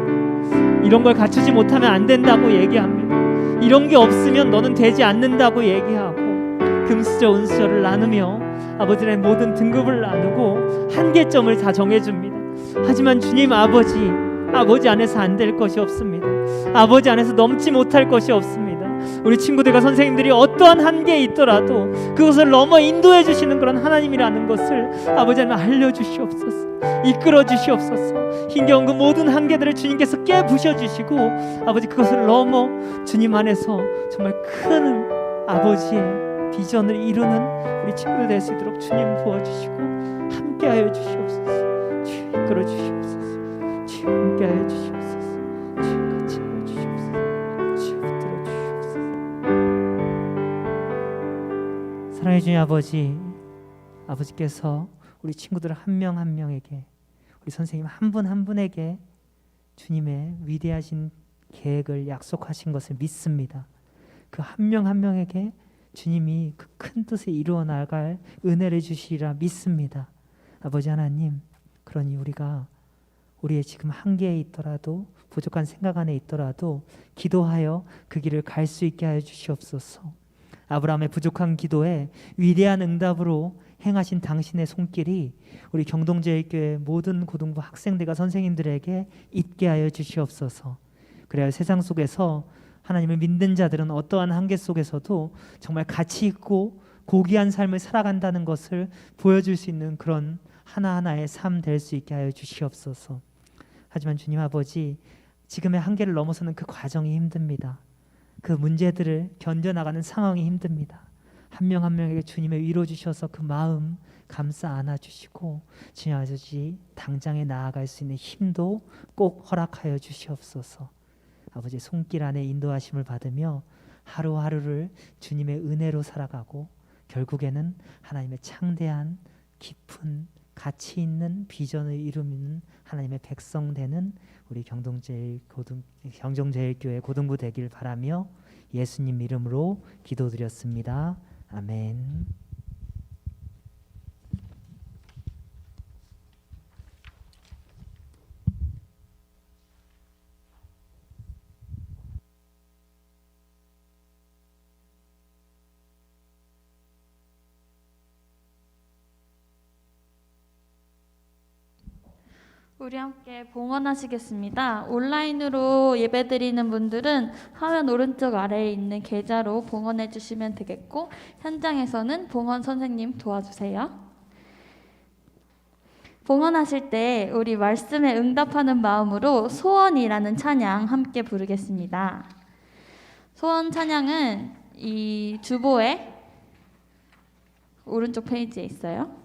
이런 걸 갖추지 못하면 안 된다고 얘기합니다. 이런 게 없으면 너는 되지 않는다고 얘기하고 금수저 은수저를 나누며 아버지의 모든 등급을 나누고 한계점을 다 정해줍니다. 하지만 주님 아버지 안에서 안 될 것이 없습니다. 아버지 안에서 넘지 못할 것이 없습니다. 우리 친구들과 선생님들이 어떠한 한계에 있더라도 그것을 넘어 인도해 주시는 그런 하나님이라는 것을 아버지 하나님 알려주시옵소서. 이끌어 주시옵소서. 힘겨운 그 모든 한계들을 주님께서 깨부셔 주시고 아버지 그것을 넘어 주님 안에서 정말 큰 아버지의 비전을 이루는 우리 친구들 될 수 있도록 주님 부어주시고 함께하여 주시옵소서. 주여 이끌어 주시옵소서. 주여 함께하여 주시옵소서. 주여 같이 하여 주시옵소서. 주여 붙들어 주시옵소서. 사랑해 주님 아버지, 아버지께서 우리 친구들 한 명 한 명에게, 우리 선생님 한 분 한 분에게 주님의 위대하신 계획을 약속하신 것을 믿습니다. 그 한 명 한 명에게 주님이 그 큰 뜻을 이루어 나갈 은혜를 주시리라 믿습니다. 아버지 하나님, 그러니 우리가 우리의 지금 한계에 있더라도, 부족한 생각 안에 있더라도 기도하여 그 길을 갈 수 있게 하여 주시옵소서. 아브라함의 부족한 기도에 위대한 응답으로 행하신 당신의 손길이 우리 경동제일교회 모든 고등부 학생들과 선생님들에게 있게 하여 주시옵소서. 그래야 세상 속에서 하나님을 믿는 자들은 어떠한 한계 속에서도 정말 가치 있고 고귀한 삶을 살아간다는 것을 보여줄 수 있는 그런 하나하나의 삶 될 수 있게 하여 주시옵소서. 하지만 주님 아버지, 지금의 한계를 넘어서는 그 과정이 힘듭니다. 그 문제들을 견뎌나가는 상황이 힘듭니다. 한 명 한 명에게 주님의 위로 주셔서 그 마음 감싸 안아주시고 주님 아버지 당장에 나아갈 수 있는 힘도 꼭 허락하여 주시옵소서. 아버지 손길 안에 인도하심을 받으며 하루하루를 주님의 은혜로 살아가고 결국에는 하나님의 창대한 깊은 가치 있는 비전을 이루는 하나님의 백성 되는 우리 경동제일교회 고등부 되길 바라며 예수님 이름으로 기도드렸습니다. 아멘.
우리 함께 봉헌하시겠습니다. 온라인으로 예배드리는 분들은 화면 오른쪽 아래에 있는 계좌로 봉헌해 주시면 되겠고, 현장에서는 봉헌 선생님 도와주세요. 봉헌하실 때 우리 말씀에 응답하는 마음으로 소원이라는 찬양 함께 부르겠습니다. 소원 찬양은 이 주보의 오른쪽 페이지에 있어요.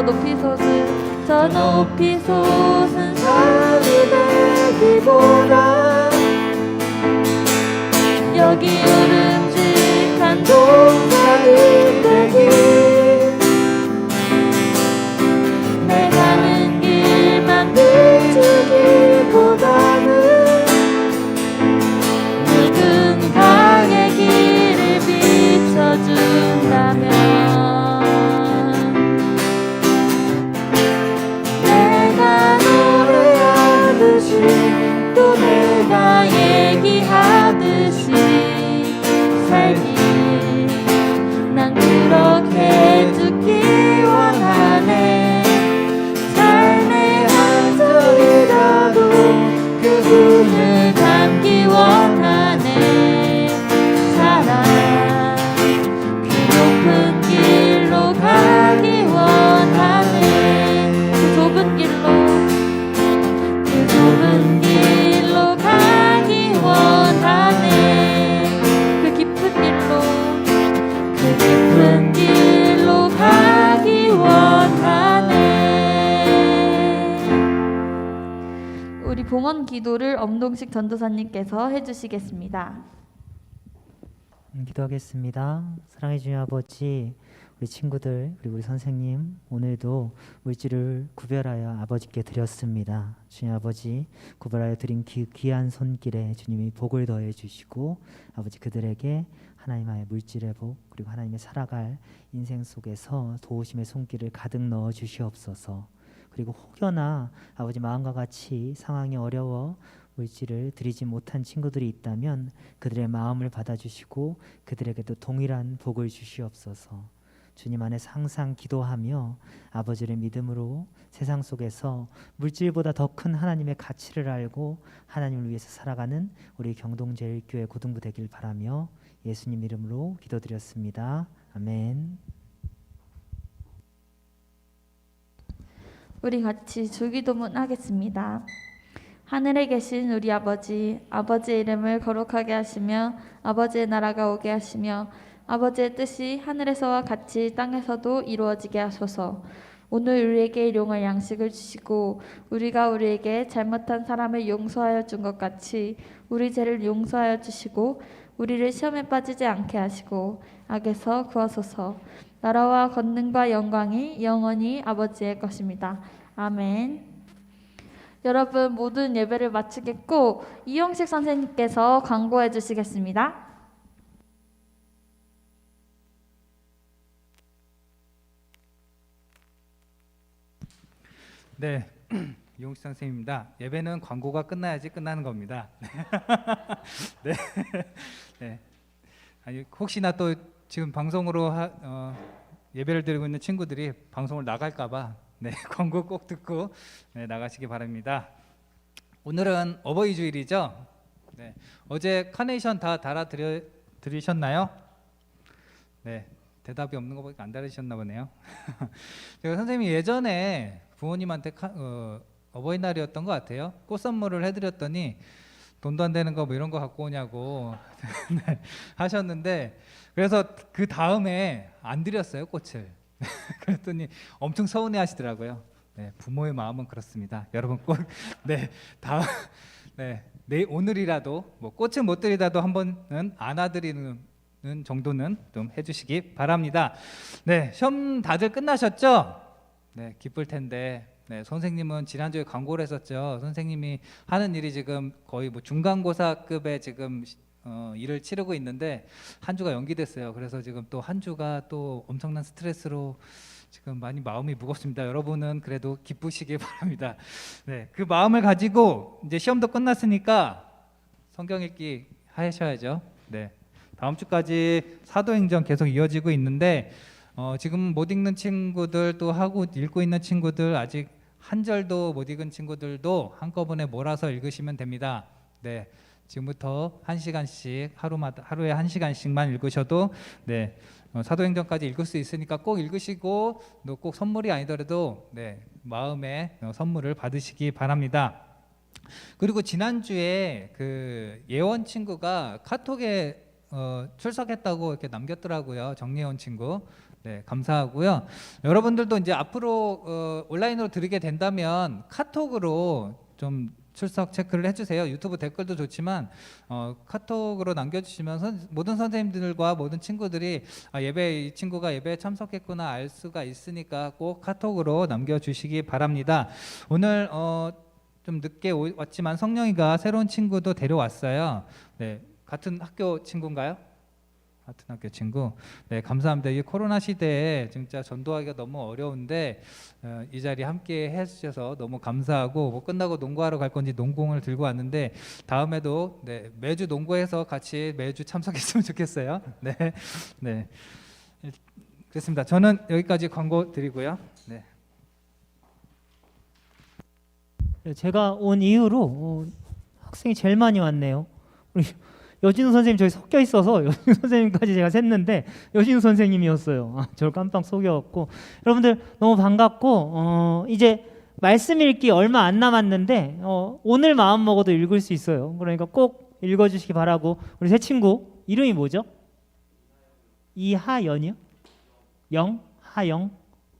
높이 솟은 저 높이 솟은 산이 되기보다 여기 우름직한 동산이 되기 내 가는 길만 비추기보다는 누군가의 길을 비춰준다면 내가 노래하듯이 또 내가 얘기하듯이 살기 난 그렇게 죽기 원하네 삶의 한 소리라도 그분을 담기 원하네 사랑 그 높은 길로 가기 원하네 그 좁은 길로 가기 원하네 그 깊은 길로 가기 원하네. 우리 봉헌 기도를 엄동식 전도사님께서 해주시겠습니다.
기도하겠습니다. 사랑해 주님 아버지, 우리 친구들 그리고 우리 선생님 오늘도 물질을 구별하여 아버지께 드렸습니다. 주님 아버지 구별하여 드린 귀한 손길에 주님이 복을 더해 주시고 아버지 그들에게 하나님의 물질의 복 그리고 하나님의 살아갈 인생 속에서 도우심의 손길을 가득 넣어 주시옵소서. 그리고 혹여나 아버지 마음과 같이 상황이 어려워 물질을 드리지 못한 친구들이 있다면 그들의 마음을 받아주시고 그들에게도 동일한 복을 주시옵소서. 주님 안에서 항상 기도하며 아버지를 믿음으로 세상 속에서 물질보다 더 큰 하나님의 가치를 알고 하나님을 위해서 살아가는 우리 경동제일교회 고등부 되길 바라며 예수님 이름으로 기도드렸습니다. 아멘.
우리 같이 주기도문 하겠습니다. 하늘에 계신 우리 아버지, 아버지의 이름을 거룩하게 하시며 아버지의 나라가 오게 하시며 아버지의 뜻이 하늘에서와 같이 땅에서도 이루어지게 하소서. 오늘 우리에게 일용할 양식을 주시고 우리가 우리에게 잘못한 사람을 용서하여 준 것 같이 우리 죄를 용서하여 주시고 우리를 시험에 빠지지 않게 하시고 악에서 구하소서. 나라와 권능과 영광이 영원히 아버지의 것입니다. 아멘. 여러분 모든 예배를 마치겠고 이용식 선생님께서 광고해 주시겠습니다.
네, 이용식 선생님입니다. 예배는 광고가 끝나야지 끝나는 겁니다. 네, 네. 아니 혹시나 또 지금 방송으로 예배를 드리고 있는 친구들이 방송을 나갈까봐 네, 광고 꼭 듣고 네, 나가시기 바랍니다. 오늘은 어버이 주일이죠. 네, 어제 카네이션 다 드리셨나요? 네, 대답이 없는 거 보니까 안 달으셨나 보네요. 제가 선생님이 예전에 부모님한테 어버이날이었던 것 같아요. 꽃 선물을 해드렸더니 돈도 안 되는 거 뭐 이런 거 갖고 오냐고 네, 하셨는데 그래서 그 다음에 안 드렸어요 꽃을. 그랬더니 엄청 서운해 하시더라고요. 네, 부모의 마음은 그렇습니다. 여러분 꼭 네, 다음 네, 오늘이라도 뭐 꽃을 못 드리다도 한 번은 안아드리는 정도는 좀 해주시기 바랍니다. 네, 시험 다들 끝나셨죠? 네, 기쁠 텐데 네, 선생님은 지난주에 광고를 했었죠. 선생님이 하는 일이 지금 거의 뭐 중간고사급의 지금 일을 치르고 있는데 한 주가 연기됐어요. 그래서 지금 또 한 주가 또 엄청난 스트레스로 지금 많이 마음이 무겁습니다. 여러분은 그래도 기쁘시기 바랍니다. 네, 그 마음을 가지고 이제 시험도 끝났으니까 성경 읽기 하셔야죠. 네, 다음 주까지 사도행전 계속 이어지고 있는데 지금 못 읽는 친구들 또 하고 읽고 있는 친구들 아직 한 절도 못 읽은 친구들도 한꺼번에 몰아서 읽으시면 됩니다. 네, 지금부터 1시간씩 하루에 1시간씩만 읽으셔도 네, 사도행전까지 읽을 수 있으니까 꼭 읽으시고 또 꼭 선물이 아니더라도 네, 마음의 선물을 받으시기 바랍니다. 그리고 지난주에 그 예원 친구가 카톡에 출석했다고 이렇게 남겼더라고요. 정예원 친구. 네, 감사하고요. 여러분들도 이제 앞으로 온라인으로 들으게 된다면 카톡으로 좀 출석 체크를 해주세요. 유튜브 댓글도 좋지만 카톡으로 남겨주시면 모든 선생님들과 모든 친구들이 이 친구가 예배에 참석했구나 알 수가 있으니까 꼭 카톡으로 남겨주시기 바랍니다. 오늘 좀 늦게 왔지만 성령이가 새로운 친구도 데려왔어요. 네, 같은 학교 친구인가요? 같은 학교 친구. 네, 감사합니다. 이 코로나 시대에 진짜 전도하기가 너무 어려운데 이 자리 함께 해주셔서 너무 감사하고, 뭐 끝나고 농구하러 갈 건지 농공을 들고 왔는데 다음에도 네, 매주 농구해서 같이 매주 참석했으면 좋겠어요. 네, 네, 그렇습니다. 저는 여기까지 광고 드리고요. 네.
제가 온 이후로 학생이 제일 많이 왔네요. 우리 여진우 선생님 저기 섞여 있어서 여진우 선생님까지 제가 샜는데 여진우 선생님이었어요. 저를 깜빡 속여갖고. 여러분들 너무 반갑고 이제 말씀 읽기 얼마 안 남았는데 오늘 마음 먹어도 읽을 수 있어요. 그러니까 꼭 읽어주시기 바라고. 우리 새 친구 이름이 뭐죠? 이하연이요? 하영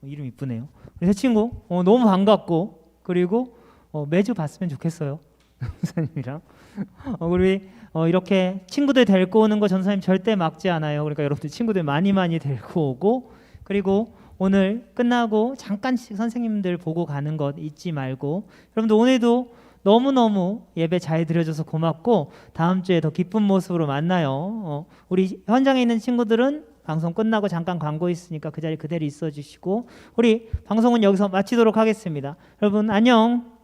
이름 이쁘네요. 우리 새 친구 너무 반갑고, 그리고 매주 봤으면 좋겠어요. 선생님이랑. 우리 이렇게 친구들 데리고 오는 거 전사님 절대 막지 않아요. 그러니까 여러분들 친구들 많이 데리고 오고, 그리고 오늘 끝나고 잠깐씩 선생님들 보고 가는 것 잊지 말고, 여러분들 오늘도 너무너무 예배 잘 드려줘서 고맙고 다음 주에 더 기쁜 모습으로 만나요. 우리 현장에 있는 친구들은 방송 끝나고 잠깐 광고 있으니까 그 자리 그대로 있어 주시고, 우리 방송은 여기서 마치도록 하겠습니다. 여러분 안녕.